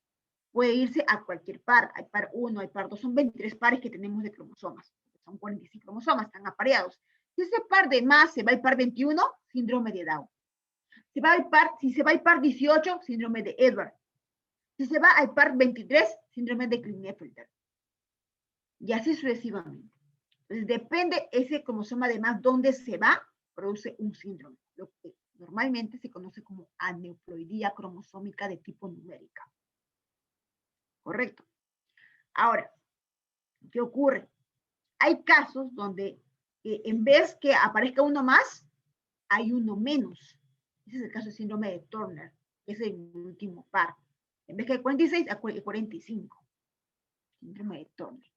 puede irse a cualquier par. Hay par 1, hay par 2, son 23 pares que tenemos de cromosomas. Son 46 cromosomas, están apareados. Si ese par de más se va al par 21, síndrome de Down. Si se va al par 18, síndrome de Edwards. Si se va al par 23, síndrome de Klinefelter. Y así sucesivamente. Entonces, depende ese cromosoma además dónde se va, produce un síndrome, lo que normalmente se conoce como aneuploidía cromosómica de tipo numérica. Correcto. Ahora, ¿qué ocurre? Hay casos donde en vez que aparezca uno más, hay uno menos. Ese es el caso del síndrome de Turner, es el último par. En vez que hay 46, hay 45. Síndrome de Turner.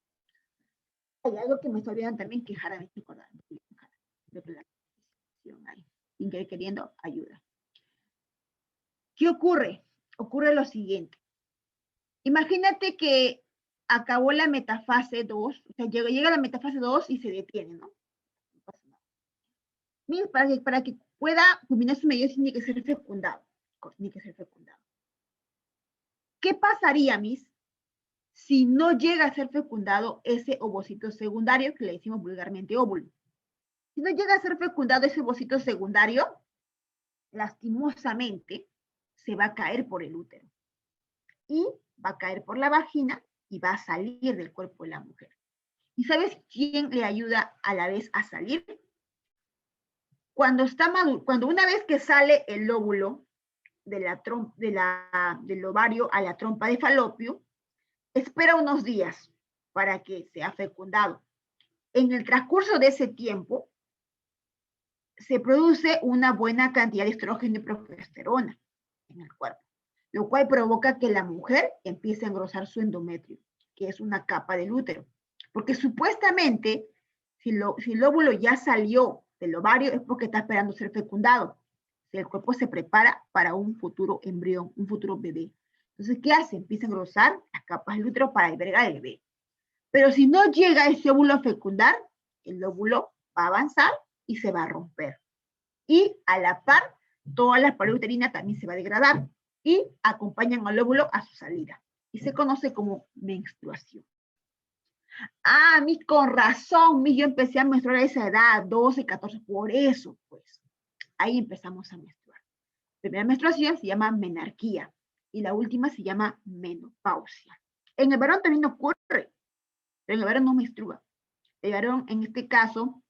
Hay algo que me estoy olvidando también, que Jara me está acordando. Sin querer queriendo, ayuda. ¿Qué ocurre? Ocurre lo siguiente. Imagínate que acabó la metafase 2, o sea, llega la metafase 2 y se detiene, ¿no? No pasa nada. Mira, para que pueda culminar su meiosis tiene que ser fecundado. Tiene que ser fecundado. ¿Qué pasaría, Miss, si no llega a ser fecundado ese ovocito secundario, que le decimos vulgarmente óvulo? Si no llega a ser fecundado ese ovocito secundario, lastimosamente, se va a caer por el útero. Y va a caer por la vagina y va a salir del cuerpo de la mujer. ¿Y sabes quién le ayuda a la vez a salir? Cuando está maduro, cuando una vez que sale el óvulo del ovario a la trompa de falopio, espera unos días para que sea fecundado. En el transcurso de ese tiempo, se produce una buena cantidad de estrógeno y progesterona en el cuerpo, lo cual provoca que la mujer empiece a engrosar su endometrio, que es una capa del útero. Porque supuestamente, si el óvulo ya salió del ovario, es porque está esperando ser fecundado. Si el cuerpo se prepara para un futuro embrión, un futuro bebé. Entonces, ¿qué hace? Empieza a engrosar las capas del útero para albergar al bebé. Pero si no llega ese óvulo a fecundar, el óvulo va a avanzar y se va a romper. Y a la par, toda la pared uterina también se va a degradar y acompañan al óvulo a su salida. Y se conoce como menstruación. Ah, con razón, yo empecé a menstruar a esa edad, 12, 14, por eso, pues. Ahí empezamos a menstruar. La primera menstruación se llama menarquía y la última se llama menopausia. En el varón también ocurre, pero en el varón no menstrua. El varón, en este caso,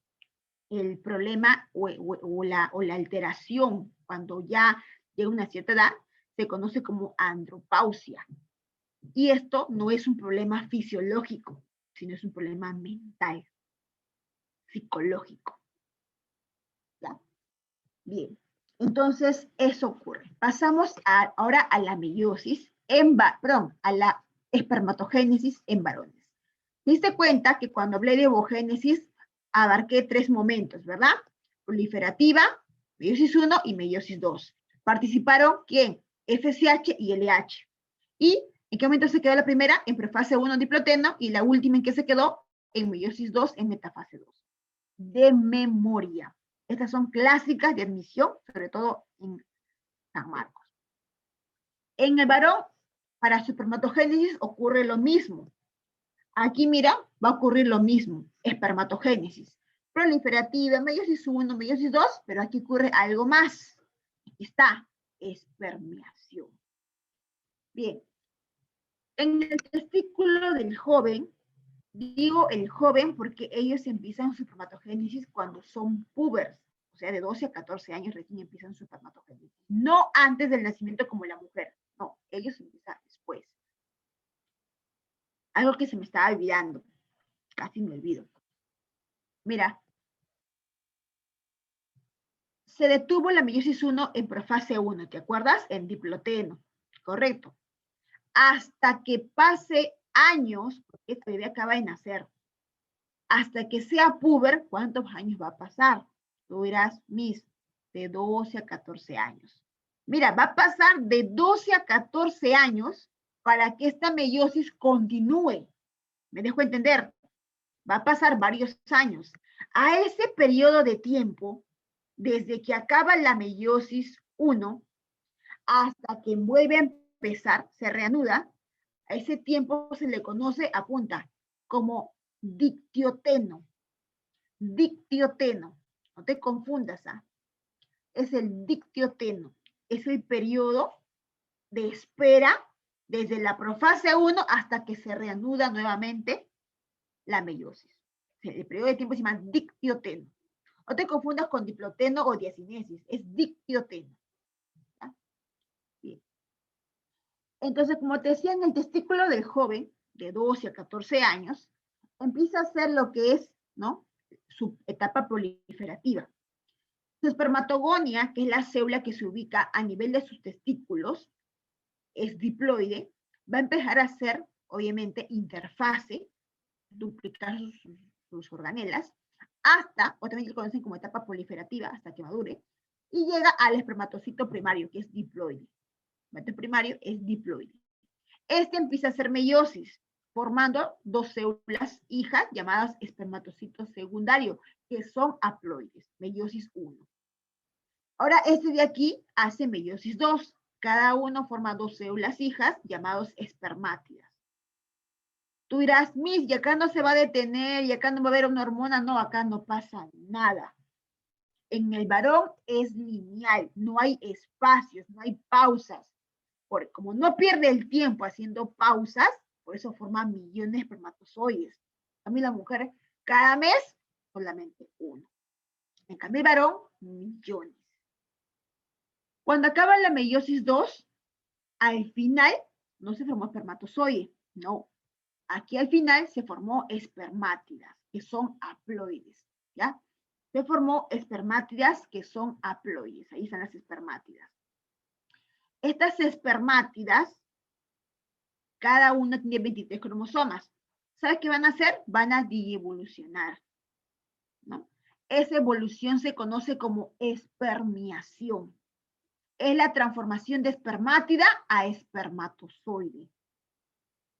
el problema o la alteración cuando ya llega a una cierta edad se conoce como andropausia. Y esto no es un problema fisiológico, sino es un problema mental, psicológico. ¿Ya? Bien, entonces eso ocurre. Pasamos ahora a la meiosis, a la espermatogénesis en varones. ¿Te diste cuenta que cuando hablé de ovogénesis abarqué 3 momentos, ¿verdad? Proliferativa, meiosis 1 y meiosis 2. ¿Participaron quién? FSH y LH. ¿Y en qué momento se quedó la primera? En prefase 1 diploteno y la última en que se quedó en meiosis 2 en metafase 2. De memoria. Estas son clásicas de admisión, sobre todo en San Marcos. En el varón, para su espermatogénesis ocurre lo mismo. Aquí, mira, va a ocurrir lo mismo, espermatogénesis. Proliferativa, meiosis 1, meiosis 2, pero aquí ocurre algo más. Aquí está, espermiación. Bien. En el testículo del joven, digo el joven porque ellos empiezan su espermatogénesis cuando son púberes, o sea, de 12 a 14 años recién empiezan su espermatogénesis. No antes del nacimiento como la mujer, no, ellos empiezan después. Algo que se me estaba olvidando. Casi me olvido. Mira. Se detuvo la meiosis 1 en profase 1, ¿te acuerdas? En diploteno. Correcto. Hasta que pase años, porque este bebé acaba de nacer, hasta que sea puber, ¿cuántos años va a pasar? Tú dirás, Miss, de 12 a 14 años. Mira, va a pasar de 12 a 14 años para que esta meiosis continúe. ¿Me dejo entender? Va a pasar varios años. A ese periodo de tiempo, desde que acaba la meiosis 1 hasta que vuelve a empezar, se reanuda, a ese tiempo se le conoce, apunta, como dictioteno. Dictioteno. No te confundas, ¿ah? Es el dictioteno. Es el periodo de espera desde la profase 1 hasta que se reanuda nuevamente la meiosis. El periodo de tiempo se llama dictioteno. No te confundas con diploteno o diacinesis, es dictioteno. ¿Ya? Bien. Entonces, como te decía, en el testículo del joven, de 12 a 14 años, empieza a hacer lo que es, ¿no?, su etapa proliferativa. Su espermatogonia, que es la célula que se ubica a nivel de sus testículos, es diploide, va a empezar a hacer, obviamente, interfase, duplicar sus organelas, hasta, o también lo conocen como etapa proliferativa, hasta que madure, y llega al espermatocito primario, que es diploide. El espermatocito primario es diploide. Este empieza a hacer meiosis, formando dos células hijas llamadas espermatocitos secundarios, que son haploides, meiosis 1. Ahora, este de aquí hace meiosis 2. Cada uno forma dos células hijas llamados espermátidas. Tú dirás, Miss, y acá no se va a detener, y acá no va a haber una hormona. No, acá no pasa nada. En el varón es lineal, no hay espacios, no hay pausas. Porque como no pierde el tiempo haciendo pausas, por eso forma millones de espermatozoides. A mí la mujer, cada mes, solamente uno. En cambio el varón, millones. Cuando acaba la meiosis 2, al final no se formó espermatozoide, no. Aquí al final se formó espermátidas, que son haploides, ¿ya? Se formó espermátidas que son haploides, ahí están las espermátidas. Estas espermátidas, cada una tiene 23 cromosomas. ¿Sabes qué van a hacer? Van a dievolucionar, ¿no? Esa evolución se conoce como espermiación. Es la transformación de espermátida a espermatozoide.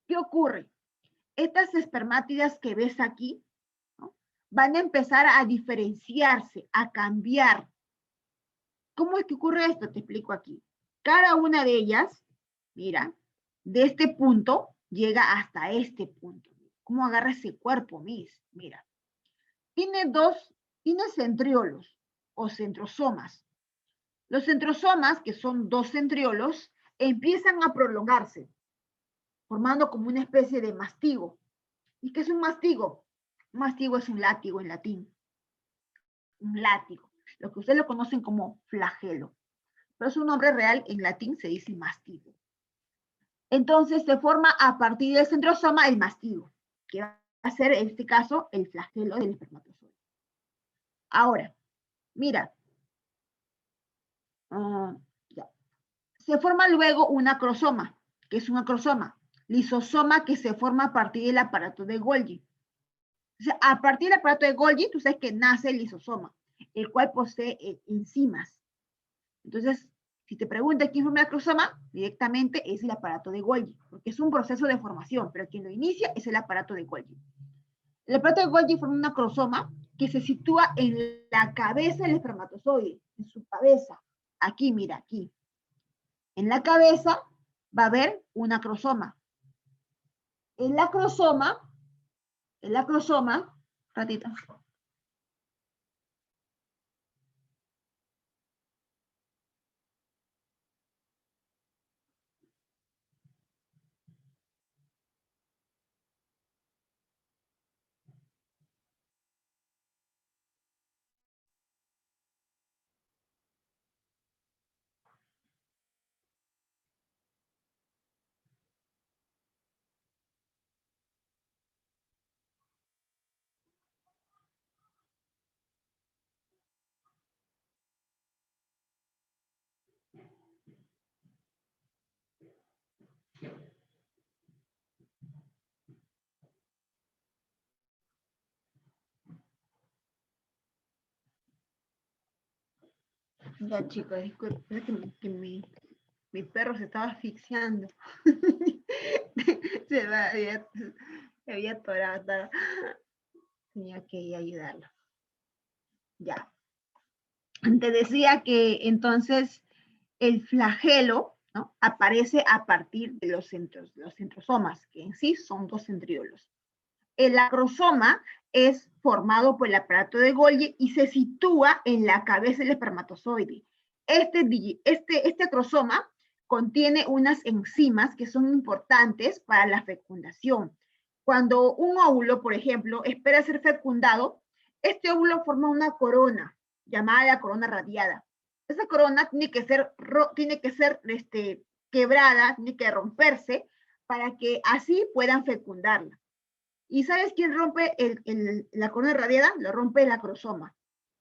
¿Qué ocurre? Estas espermátidas que ves aquí, ¿no?, van a empezar a diferenciarse, a cambiar. ¿Cómo es que ocurre esto? Te explico aquí. Cada una de ellas, mira, de este punto llega hasta este punto. ¿Cómo agarra ese cuerpo, Miss? Mira. Tiene centriolos o centrosomas. Los centrosomas, que son dos centriolos, empiezan a prolongarse, formando como una especie de mastigo. ¿Y qué es un mastigo? Un mastigo es un látigo en latín. Un látigo. Lo que ustedes lo conocen como flagelo. Pero su nombre real en latín se dice mastigo. Entonces se forma a partir del centrosoma el mastigo, que va a ser en este caso el flagelo del espermatozoide. Ahora, mira. Ya. Se forma luego un acrosoma. ¿Qué es un acrosoma? Lisosoma que se forma a partir del aparato de Golgi. O sea, a partir del aparato de Golgi, tú sabes que nace el lisosoma, el cual posee enzimas. Entonces, si te preguntas quién forma el acrosoma, directamente es el aparato de Golgi, porque es un proceso de formación, pero quien lo inicia es el aparato de Golgi. El aparato de Golgi forma un acrosoma que se sitúa en la cabeza del espermatozoide, en su cabeza. Aquí, mira, aquí. En la cabeza va a haber un acrosoma. El acrosoma, ratito. Ya, chicos, disculpen, es que mi perro se estaba asfixiando. había atorado. Tenía que ir a ayudarlo. Ya. Te decía que entonces el flagelo, ¿no?, aparece a partir de los centrosomas, que en sí son dos centriolos. El acrosoma es formado por el aparato de Golgi y se sitúa en la cabeza del espermatozoide. Este acrosoma contiene unas enzimas que son importantes para la fecundación. Cuando un óvulo, por ejemplo, espera ser fecundado, este óvulo forma una corona llamada la corona radiada. Esa corona tiene que ser quebrada, tiene que romperse para que así puedan fecundarla. ¿Y sabes quién rompe la corona radiada? Lo rompe el acrosoma.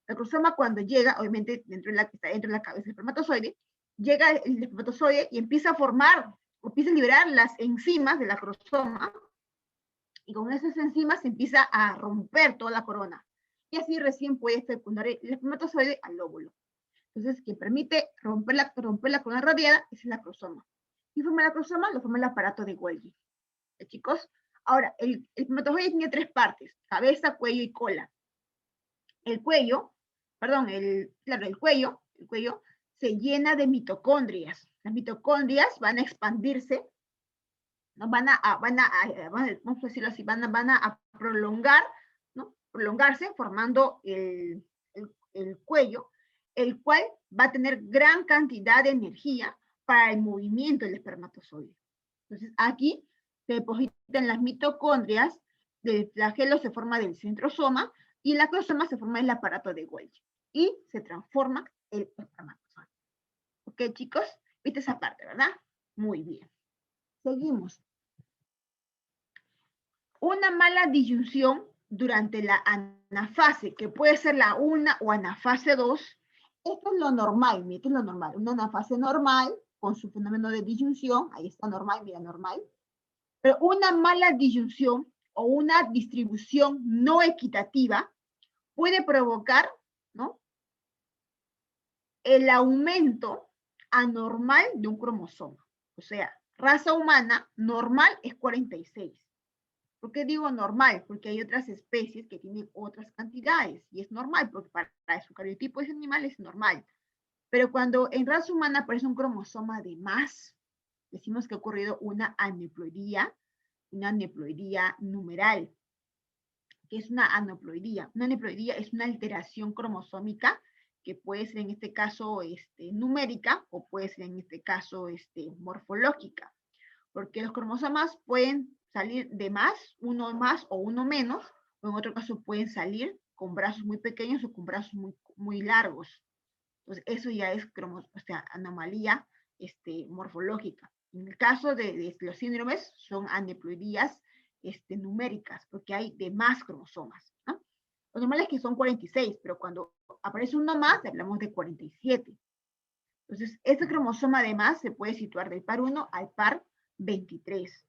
El acrosoma, cuando llega, obviamente está dentro de la cabeza del espermatozoide, llega el espermatozoide y empieza a formar, o empieza a liberar las enzimas del acrosoma, y con esas enzimas se empieza a romper toda la corona. Y así recién puede fecundar el espermatozoide al óvulo. Entonces, quien permite romper la corona radiada es el acrosoma. ¿Y forma el acrosoma? Lo forma el aparato de Golgi. Chicos, ahora, el espermatozoide tiene tres partes: cabeza, cuello y cola. El cuello se llena de mitocondrias. Las mitocondrias van a expandirse, ¿no? Vamos a decirlo así, van a prolongar, ¿no?, prolongarse formando el cuello, el cual va a tener gran cantidad de energía para el movimiento del espermatozoide. Entonces, aquí se depositan las mitocondrias, del flagelo se forma del centrosoma y el acrosoma se forma del aparato de Golgi y se transforma el espermatozoide. ¿Ok, chicos? ¿Viste esa parte, verdad? Muy bien. Seguimos. Una mala disyunción durante la anafase, que puede ser la 1 o anafase 2, esto es lo normal, mira, esto es lo normal. Una anafase normal, con su fenómeno de disyunción, ahí está normal, mira, normal. Pero una mala disyunción o una distribución no equitativa puede provocar, ¿no?, el aumento anormal de un cromosoma. O sea, raza humana normal es 46. ¿Por qué digo normal? Porque hay otras especies que tienen otras cantidades, y es normal, porque para su cariotipo de ese animal es normal. Pero cuando en raza humana aparece un cromosoma de más, decimos que ha ocurrido una aneuploidía numeral. ¿Qué es una aneuploidía? Una aneuploidía es una alteración cromosómica que puede ser en este caso numérica, o puede ser en este caso morfológica, porque los cromosomas pueden salir de uno más o uno menos, o en otro caso pueden salir con brazos muy pequeños o con brazos muy largos. Entonces, eso ya es anomalía morfológica. En el caso de los síndromes, son aneuploidías numéricas, porque hay de más cromosomas, ¿no? Lo normal es que son 46, pero cuando aparece uno más, hablamos de 47. Entonces, este cromosoma además se puede situar del par 1 al par 23.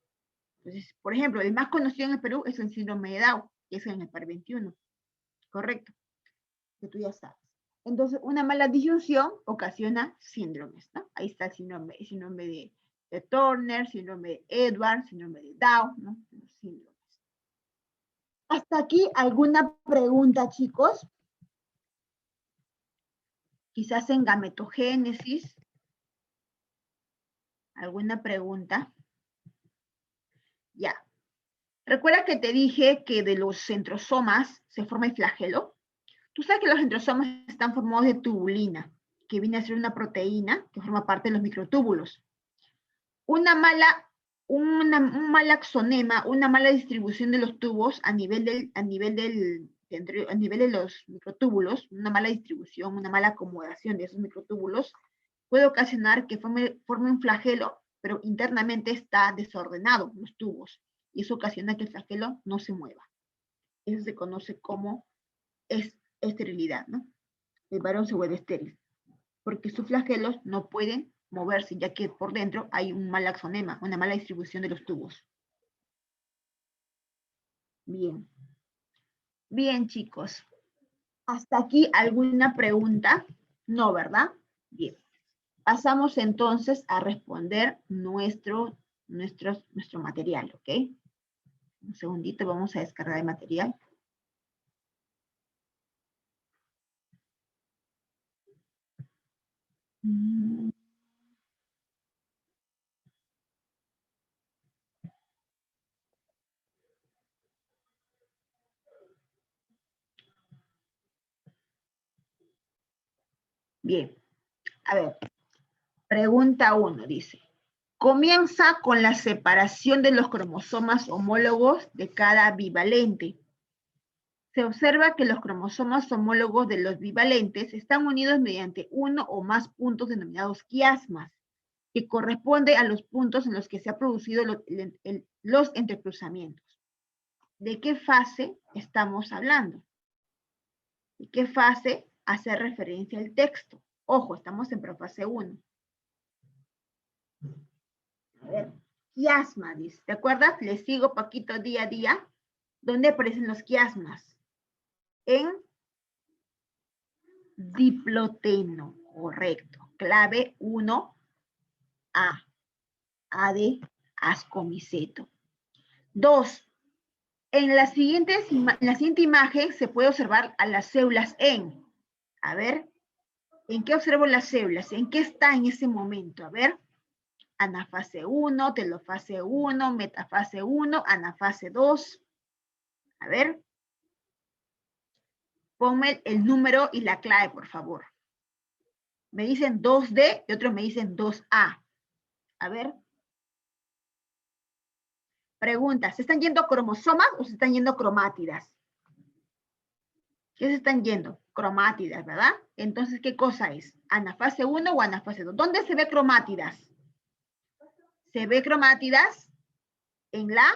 Entonces, por ejemplo, el más conocido en el Perú es el síndrome de Down, que es en el par 21. Correcto. Que tú ya sabes. Entonces, una mala disyunción ocasiona síndromes, ¿no? Ahí está el síndrome de Turner, síndrome de Edwards, síndrome de Down, ¿no? Los síndromes. ¿Hasta aquí alguna pregunta, chicos? Quizás en gametogénesis. ¿Alguna pregunta? Ya. ¿Recuerda que te dije que de los centrosomas se forma el flagelo? Tú sabes que los centrosomas están formados de tubulina, que viene a ser una proteína que forma parte de los microtúbulos. Un mal axonema, una mala distribución de los tubos a nivel de los microtúbulos, una mala distribución, una mala acomodación de esos microtúbulos, puede ocasionar que forme un flagelo, pero internamente está desordenado los tubos, y eso ocasiona que el flagelo no se mueva. Eso se conoce como esterilidad, ¿no? El varón se vuelve estéril, porque sus flagelos no pueden moverse, ya que por dentro hay un mal axonema, una mala distribución de los tubos. Bien. Bien, chicos. ¿Hasta aquí alguna pregunta? No, ¿verdad? Bien. Pasamos entonces a responder nuestro material, ¿ok? Un segundito, vamos a descargar el material. Bien, a ver, pregunta 1 dice, comienza con la separación de los cromosomas homólogos de cada bivalente. Se observa que los cromosomas homólogos de los bivalentes están unidos mediante uno o más puntos denominados quiasmas, que corresponde a los puntos en los que se han producido los entrecruzamientos. ¿De qué fase estamos hablando? ¿De qué fase hace referencia el texto? Ojo, estamos en profase 1. A ver, quiasma, dice. ¿Te acuerdas? Le sigo, Paquito, día a día. ¿Dónde aparecen los quiasmas? En diploteno, correcto. Clave 1A. A de ascomiceto. 2. En la siguiente imagen se puede observar a las células en. A ver, ¿en qué observo las células? ¿En qué está en ese momento? A ver, anafase 1, telofase 1, metafase 1, anafase 2. A ver, ponme el número y la clave, por favor. Me dicen 2D y otros me dicen 2A. A ver. Pregunta, ¿se están yendo cromosomas o se están yendo cromátidas? ¿Qué se están yendo? Cromátidas, ¿verdad? Entonces, ¿qué cosa es? ¿Anafase 1 o anafase 2? ¿Dónde se ve cromátidas? Se ve cromátidas en la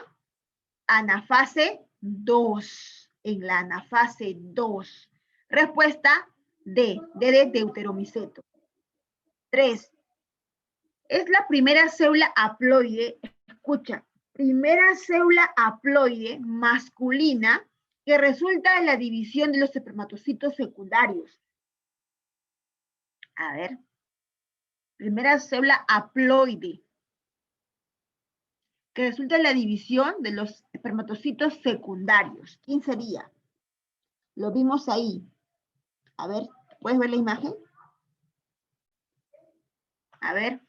anafase 2. En la anafase 2. Respuesta D. D de deuteromiceto. 3. Es la primera célula haploide, escucha, primera célula haploide masculina que resulta de la división de los espermatocitos secundarios. A ver, primera célula haploide que resulta de la división de los espermatocitos secundarios. ¿Quién sería? Lo vimos ahí. A ver, ¿puedes ver la imagen? A ver.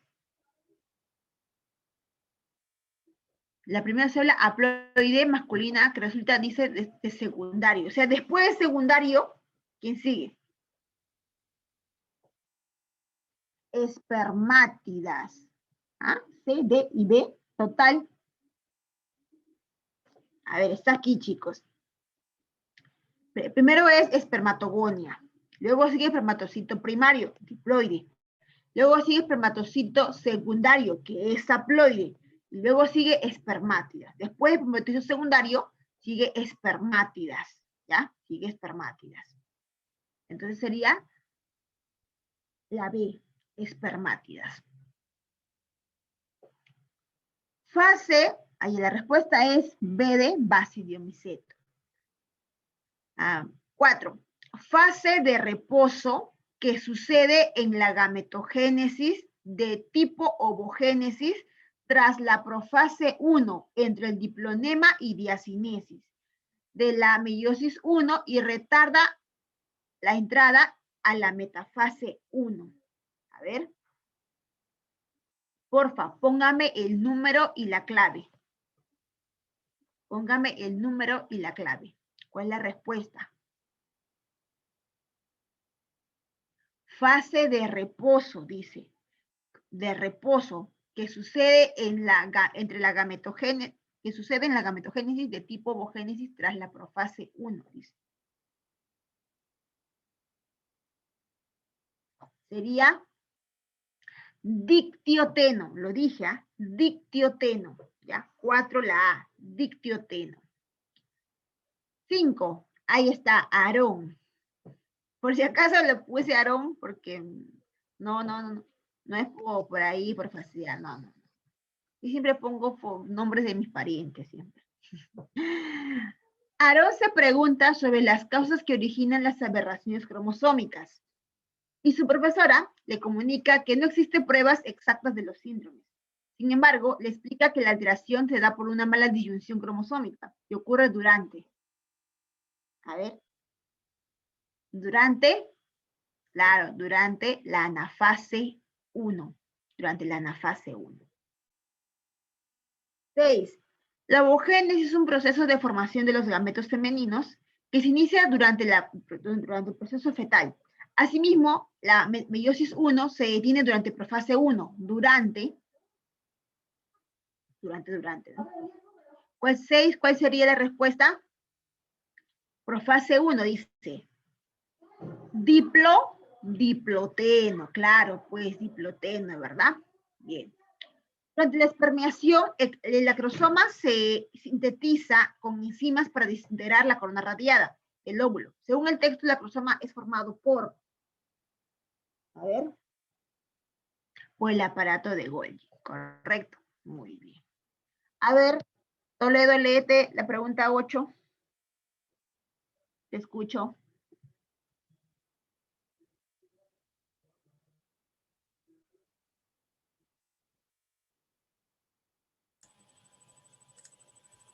La primera célula haploide masculina que resulta, dice, de secundario. O sea, después de secundario, ¿quién sigue? Espermátidas. ¿Ah? C, D y B, total. A ver, está aquí, chicos. Primero es espermatogonia. Luego sigue espermatocito primario, diploide. Luego sigue espermatocito secundario, que es haploide. Y luego sigue espermátidas. Después de espermatocito secundario, sigue espermátidas. ¿Ya? Sigue espermátidas. Entonces sería la B, espermátidas. Fase, ahí la respuesta es B de basidiomiceto. 4. Fase de reposo que sucede en la gametogénesis de tipo ovogénesis tras la profase 1 entre el diplonema y diacinesis de la meiosis 1 y retarda la entrada a la metafase 1. A ver. Porfa, póngame el número y la clave. Póngame el número y la clave. ¿Cuál es la respuesta? Fase de reposo, dice. De reposo, que sucede en entre la gametogénesis, que sucede en la gametogénesis de tipo ovogénesis tras la profase 1, dice. Sería dictioteno, lo dije, ¿ah? Dictioteno, ¿ya? 4 la A, dictioteno. 5, ahí está, Aarón. Por si acaso le puse Aarón, porque no es por ahí, por facilidad, no. Y siempre pongo nombres de mis parientes, siempre. Aarón se pregunta sobre las causas que originan las aberraciones cromosómicas. Y su profesora le comunica que no existen pruebas exactas de los síndromes. Sin embargo, le explica que la alteración se da por una mala disyunción cromosómica que ocurre durante. A ver. Durante, claro, durante la anafase 1. Durante la anafase 1. 6. La ovogénesis es un proceso de formación de los gametos femeninos que se inicia durante el proceso fetal. Asimismo, la meiosis 1 se detiene durante profase 1, durante, ¿no? ¿Cuál sería la respuesta? Profase 1 dice, diploteno, claro, pues diploteno, ¿verdad? Bien. Durante la espermiación, el acrosoma se sintetiza con enzimas para desintegrar la corona radiada, el óvulo. Según el texto, el acrosoma es formado por, a ver, por el aparato de Golgi, correcto, muy bien. A ver, Toledo, léete la pregunta 8. Te escucho.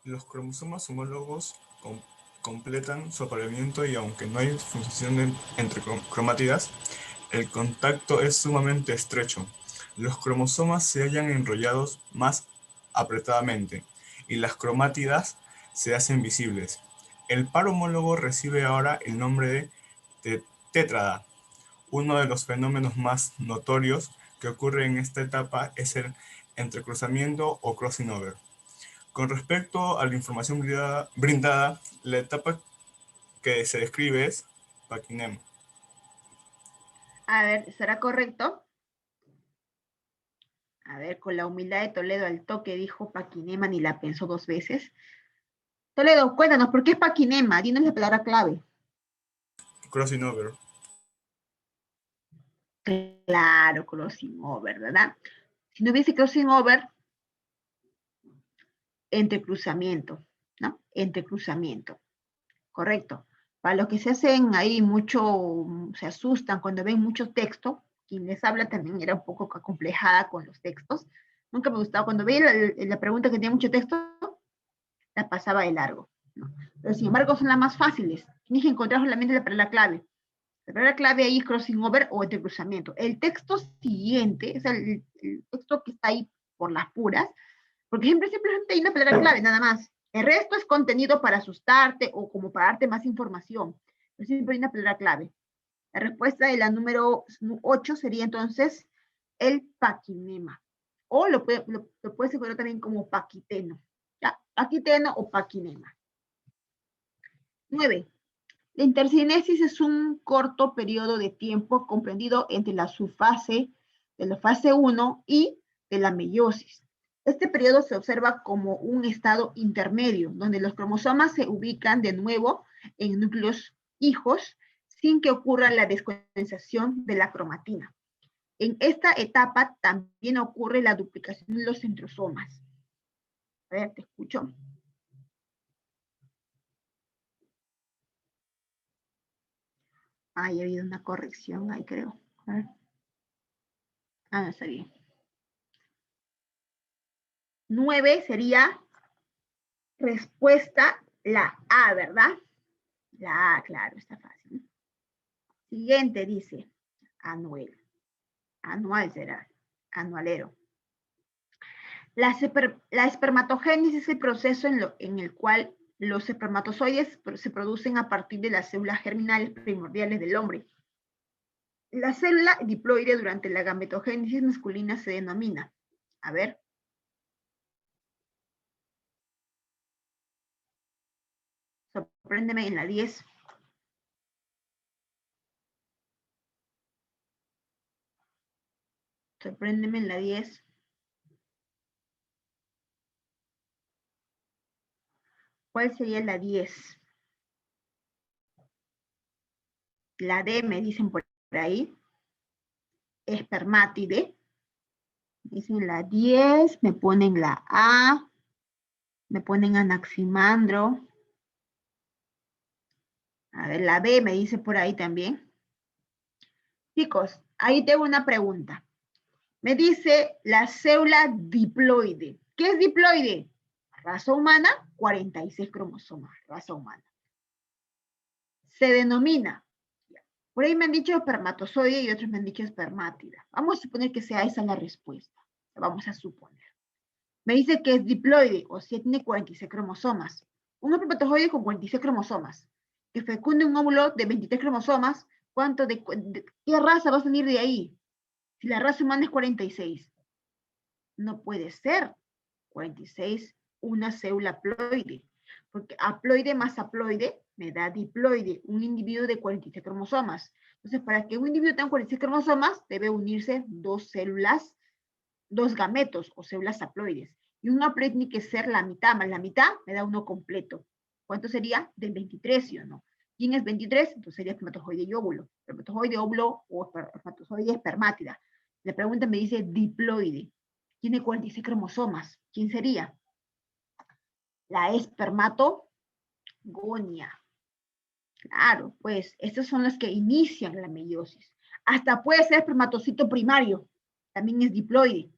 Los cromosomas homólogos completan su apareamiento y aunque no hay función entre cromátidas, el contacto es sumamente estrecho. Los cromosomas se hallan enrollados más apretadamente y las cromátidas se hacen visibles. El par homólogo recibe ahora el nombre de tétrada. Uno de los fenómenos más notorios que ocurre en esta etapa es el entrecruzamiento o crossing over. Con respecto a la información brindada, la etapa que se describe es paquinema. A ver, ¿será correcto? A ver, con la humildad de Toledo al toque dijo paquinema, ni la pensó 2 veces. Toledo, cuéntanos, ¿por qué es paquinema? Dinos la palabra clave. Crossing over. Claro, crossing over, ¿verdad? Si no hubiese crossing over, entrecruzamiento, ¿no? Entrecruzamiento, correcto. Para los que se hacen ahí mucho, se asustan cuando ven mucho texto, quien les habla también era un poco acomplejada con los textos. Nunca me gustaba, cuando veía la pregunta que tenía mucho texto, la pasaba de largo, ¿no? Pero sin embargo son las más fáciles. Tienes que encontrar solamente la palabra clave. La palabra clave ahí es crossing over o entrecruzamiento. El texto siguiente, o sea, el texto que está ahí por las puras, porque simplemente hay una palabra clave, nada más. El resto es contenido para asustarte o como para darte más información. Pero siempre hay una palabra clave. La respuesta de la número 8 sería entonces el paquinema. O lo puedes encontrar también como paquiteno. ¿Ya? Paquiteno o paquinema. 9. La intercinesis es un corto periodo de tiempo comprendido entre la subfase de la fase 1 y de la meiosis. Este periodo se observa como un estado intermedio, donde los cromosomas se ubican de nuevo en núcleos hijos sin que ocurra la descondensación de la cromatina. En esta etapa también ocurre la duplicación de los centrosomas. A ver, te escucho. Ahí ha habido una corrección, ahí creo. A ver. Ah, no, está bien. 9 sería respuesta la A, ¿verdad? La A, claro, está fácil. Siguiente dice, anual. Anual será, anualero. La espermatogénesis es el proceso en el cual los espermatozoides se producen a partir de las células germinales primordiales del hombre. La célula diploide durante la gametogénesis masculina se denomina, a ver, sorpréndeme en la 10. Sorpréndeme en la 10. ¿Cuál sería la 10? La D me dicen por ahí. Espermátide. Dicen la 10, me ponen la A, me ponen Anaximandro. A ver, la B me dice por ahí también. Chicos, ahí tengo una pregunta. Me dice la célula diploide. ¿Qué es diploide? Raza humana, 46 cromosomas, raza humana. Se denomina, por ahí me han dicho espermatozoide y otros me han dicho espermátida. Vamos a suponer que sea esa la respuesta. Vamos a suponer. Me dice que es diploide, o sea, tiene 46 cromosomas. Un espermatozoide con 46 cromosomas, que fecunde un óvulo de 23 cromosomas, ¿qué raza va a salir de ahí? Si la raza humana es 46. No puede ser 46 una célula haploide, porque haploide más haploide me da diploide, un individuo de 46 cromosomas. Entonces, para que un individuo tenga 46 cromosomas, debe unirse dos células, dos gametos o células haploides. Y un haploide tiene que ser la mitad, más la mitad me da uno completo. ¿Cuánto sería? Del 23, ¿sí o no? ¿Quién es 23? Entonces sería espermatozoide y óvulo. Espermatozoide, óvulo o espermatozoide espermátida. La pregunta me dice diploide. Tiene 46 cromosomas. ¿Quién sería? La espermatogonia. Claro, pues estos son los que inician la meiosis. Hasta puede ser espermatocito primario. También es diploide.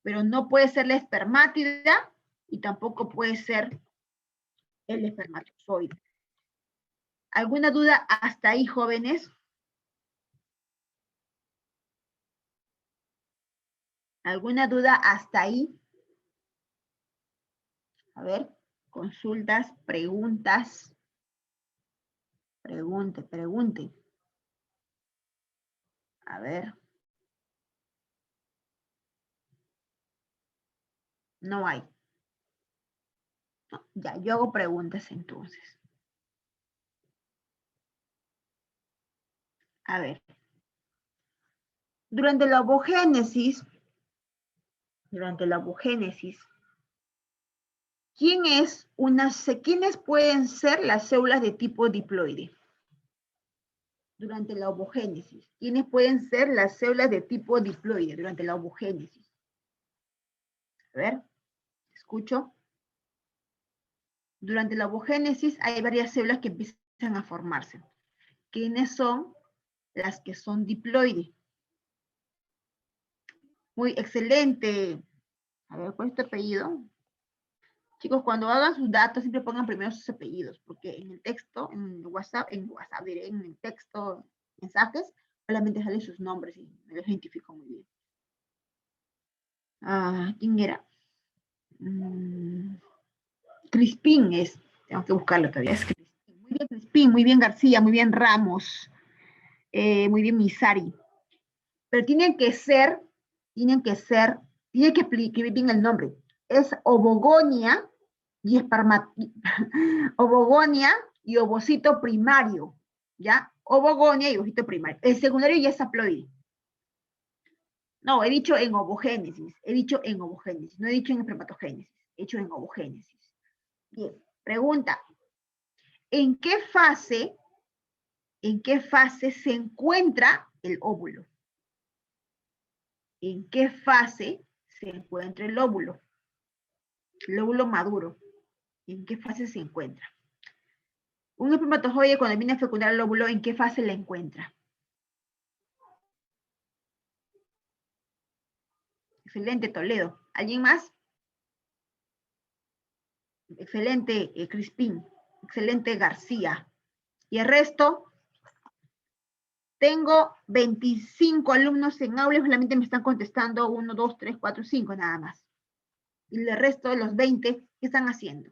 Pero no puede ser la espermátida y tampoco puede ser el espermatozoide. ¿Alguna duda hasta ahí, jóvenes? ¿Alguna duda hasta ahí? A ver, consultas, preguntas. Pregunte. A ver. No hay. No, ya, yo hago preguntas entonces. A ver. Durante la ovogénesis, ¿quiénes pueden ser las células de tipo diploide? Durante la ovogénesis, ¿quiénes pueden ser las células de tipo diploide durante la ovogénesis? A ver, escucho. Durante la ovogénesis hay varias células que empiezan a formarse. ¿Quiénes son las que son diploide? Muy excelente. A ver, ¿cuál es tu apellido? Chicos, cuando hagan sus datos, siempre pongan primero sus apellidos, porque en el texto, en el texto, mensajes, solamente salen sus nombres y me los identifico muy bien. ¿Quién era? Crispín es, tengo que buscarlo todavía, es Crispín. Muy bien Crispín, muy bien García, muy bien Ramos, muy bien Misari. Pero tiene que escribir bien el nombre. Es ovogonia y ovogonia y ovocito primario, ¿ya? Ovogonia y ovocito primario. El secundario ya es haploide. No, he dicho en ovogénesis, no he dicho en espermatogénesis, he dicho en ovogénesis. Bien, pregunta. ¿En qué fase se encuentra el óvulo? ¿En qué fase se encuentra el óvulo? El óvulo maduro. ¿En qué fase se encuentra? Un espermatozoide cuando viene a fecundar el óvulo, ¿en qué fase la encuentra? Excelente, Toledo. ¿Alguien más? Excelente, Crispín. Excelente, García. ¿Y el resto? Tengo 25 alumnos en aula y solamente me están contestando 1, 2, 3, 4, 5 nada más. Y el resto de los 20, ¿qué están haciendo?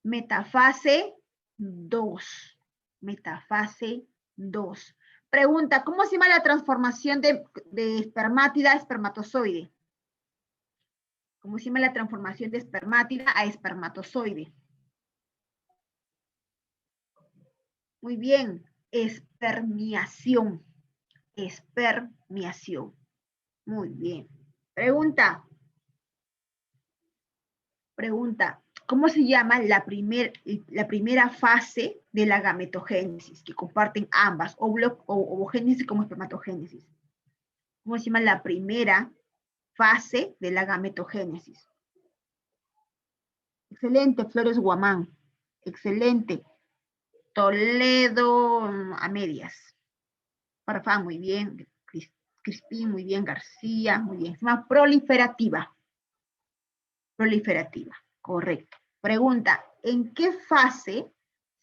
Metafase 2. Metafase 2. Pregunta, ¿cómo se llama la transformación de espermátida a espermatozoide? ¿Cómo se llama la transformación de espermátida a espermatozoide? Muy bien, espermiación. Espermiación. Muy bien. Pregunta. ¿Cómo se llama la primera fase de la gametogénesis que comparten ambas, ovogénesis como espermatogénesis? ¿Cómo se llama la primera fase de la gametogénesis? Excelente, Flores Guamán. Excelente. Toledo a medias. Farfán, muy bien. Crispín, muy bien. García, muy bien. Se llama proliferativa. Proliferativa, correcto. Pregunta, ¿en qué fase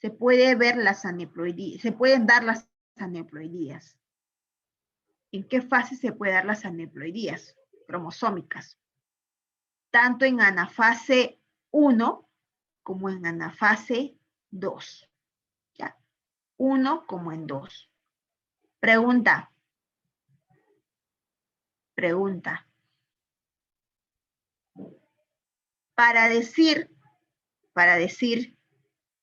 se puede ver las aneuploidías? ¿Se pueden dar las aneuploidías? ¿En qué fase se puede dar las aneuploidías cromosómicas? Tanto en anafase 1 como en anafase 2. ¿Ya? 1 como en 2. Pregunta. Pregunta. Para decir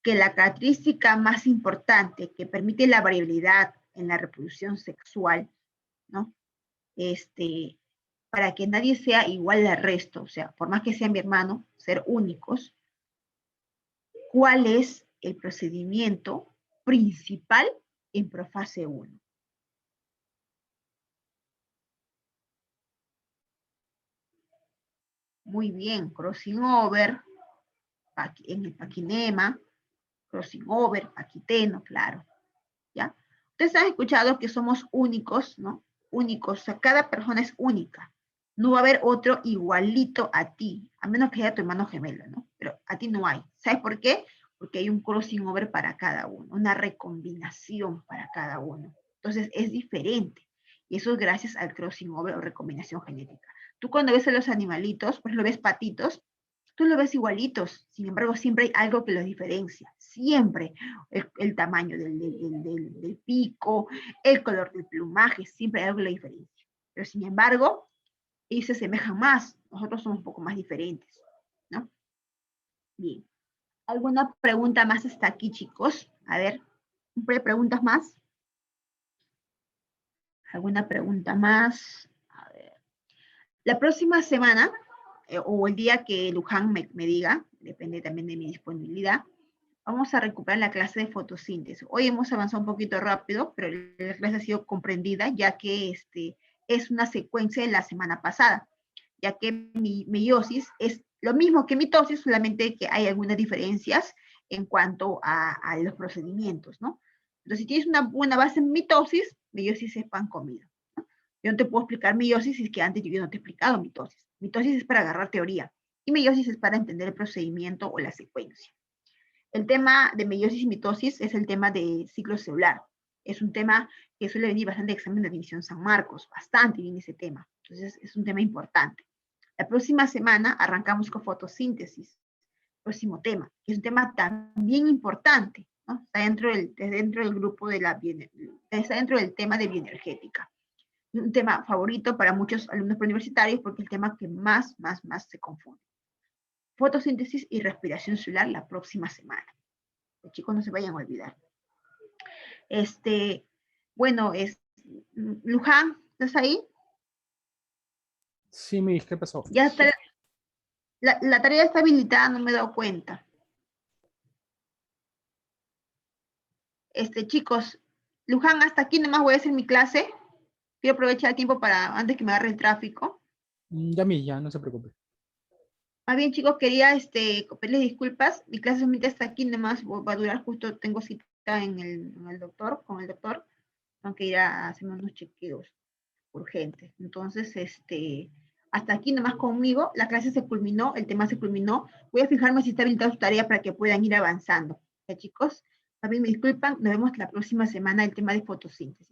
que la característica más importante que permite la variabilidad en la reproducción sexual, ¿no? Para que nadie sea igual al resto, o sea, por más que sea mi hermano, ser únicos, ¿cuál es el procedimiento principal en profase 1? Muy bien, crossing over, en el paquinema, crossing over, paquiteno, claro, ¿ya? Ustedes han escuchado que somos únicos, ¿no? Únicos, o sea, cada persona es única. No va a haber otro igualito a ti, a menos que haya tu hermano gemelo, ¿no? Pero a ti no hay. ¿Sabes por qué? Porque hay un crossing over para cada uno, una recombinación para cada uno. Entonces es diferente. Y eso es gracias al crossing over o recombinación genética. Tú cuando ves a los animalitos, pues lo ves patitos, tú lo ves igualitos, sin embargo siempre hay algo que los diferencia, siempre. El tamaño del pico, el color del plumaje, siempre hay algo que los diferencia. Pero sin embargo, ellos se asemejan más, nosotros somos un poco más diferentes, ¿no? Bien. ¿Alguna pregunta más hasta aquí, chicos? A ver, ¿preguntas más? ¿Alguna pregunta más? A ver. La próxima semana, o el día que Luján me diga, depende también de mi disponibilidad, vamos a recuperar la clase de fotosíntesis. Hoy hemos avanzado un poquito rápido, pero la clase ha sido comprendida, ya que es una secuencia de la semana pasada, ya que mi meiosis es lo mismo que mitosis, solamente que hay algunas diferencias en cuanto a los procedimientos, ¿no? Entonces, si tienes una buena base en mitosis, meiosis es pan comido, ¿no? Yo no te puedo explicar meiosis si es que antes yo no te he explicado mitosis. Mitosis es para agarrar teoría, y meiosis es para entender el procedimiento o la secuencia. El tema de meiosis y mitosis es el tema de ciclo celular. Es un tema que suele venir bastante de examen de División San Marcos, bastante viene ese tema. Entonces, es un tema importante. La próxima semana arrancamos con fotosíntesis, próximo tema, que es un tema también importante, ¿no? Está dentro del grupo de está dentro del tema de bioenergética. Un tema favorito para muchos alumnos preuniversitarios porque es el tema que más se confunde. Fotosíntesis y respiración celular la próxima semana. Los chicos no se vayan a olvidar. Bueno, Luján, ¿estás ahí? Sí, Miss, ¿qué pasó? Ya está, la tarea está habilitada, no me he dado cuenta. Chicos, Luján, hasta aquí nomás voy a hacer mi clase. Quiero aprovechar el tiempo para, antes que me agarre el tráfico. Ya, Miss, ya, no se preocupe. Más bien, chicos, quería pedirles disculpas. Mi clase solamente hasta aquí nomás va a durar, justo tengo cita con el doctor. Tengo que ir a hacerme unos chequeos urgentes. Entonces, hasta aquí nomás conmigo. La clase se culminó, el tema se culminó. Voy a fijarme si está habilitada su tarea para que puedan ir avanzando. ¿Ya, chicos? También me disculpan, nos vemos la próxima semana el tema de fotosíntesis.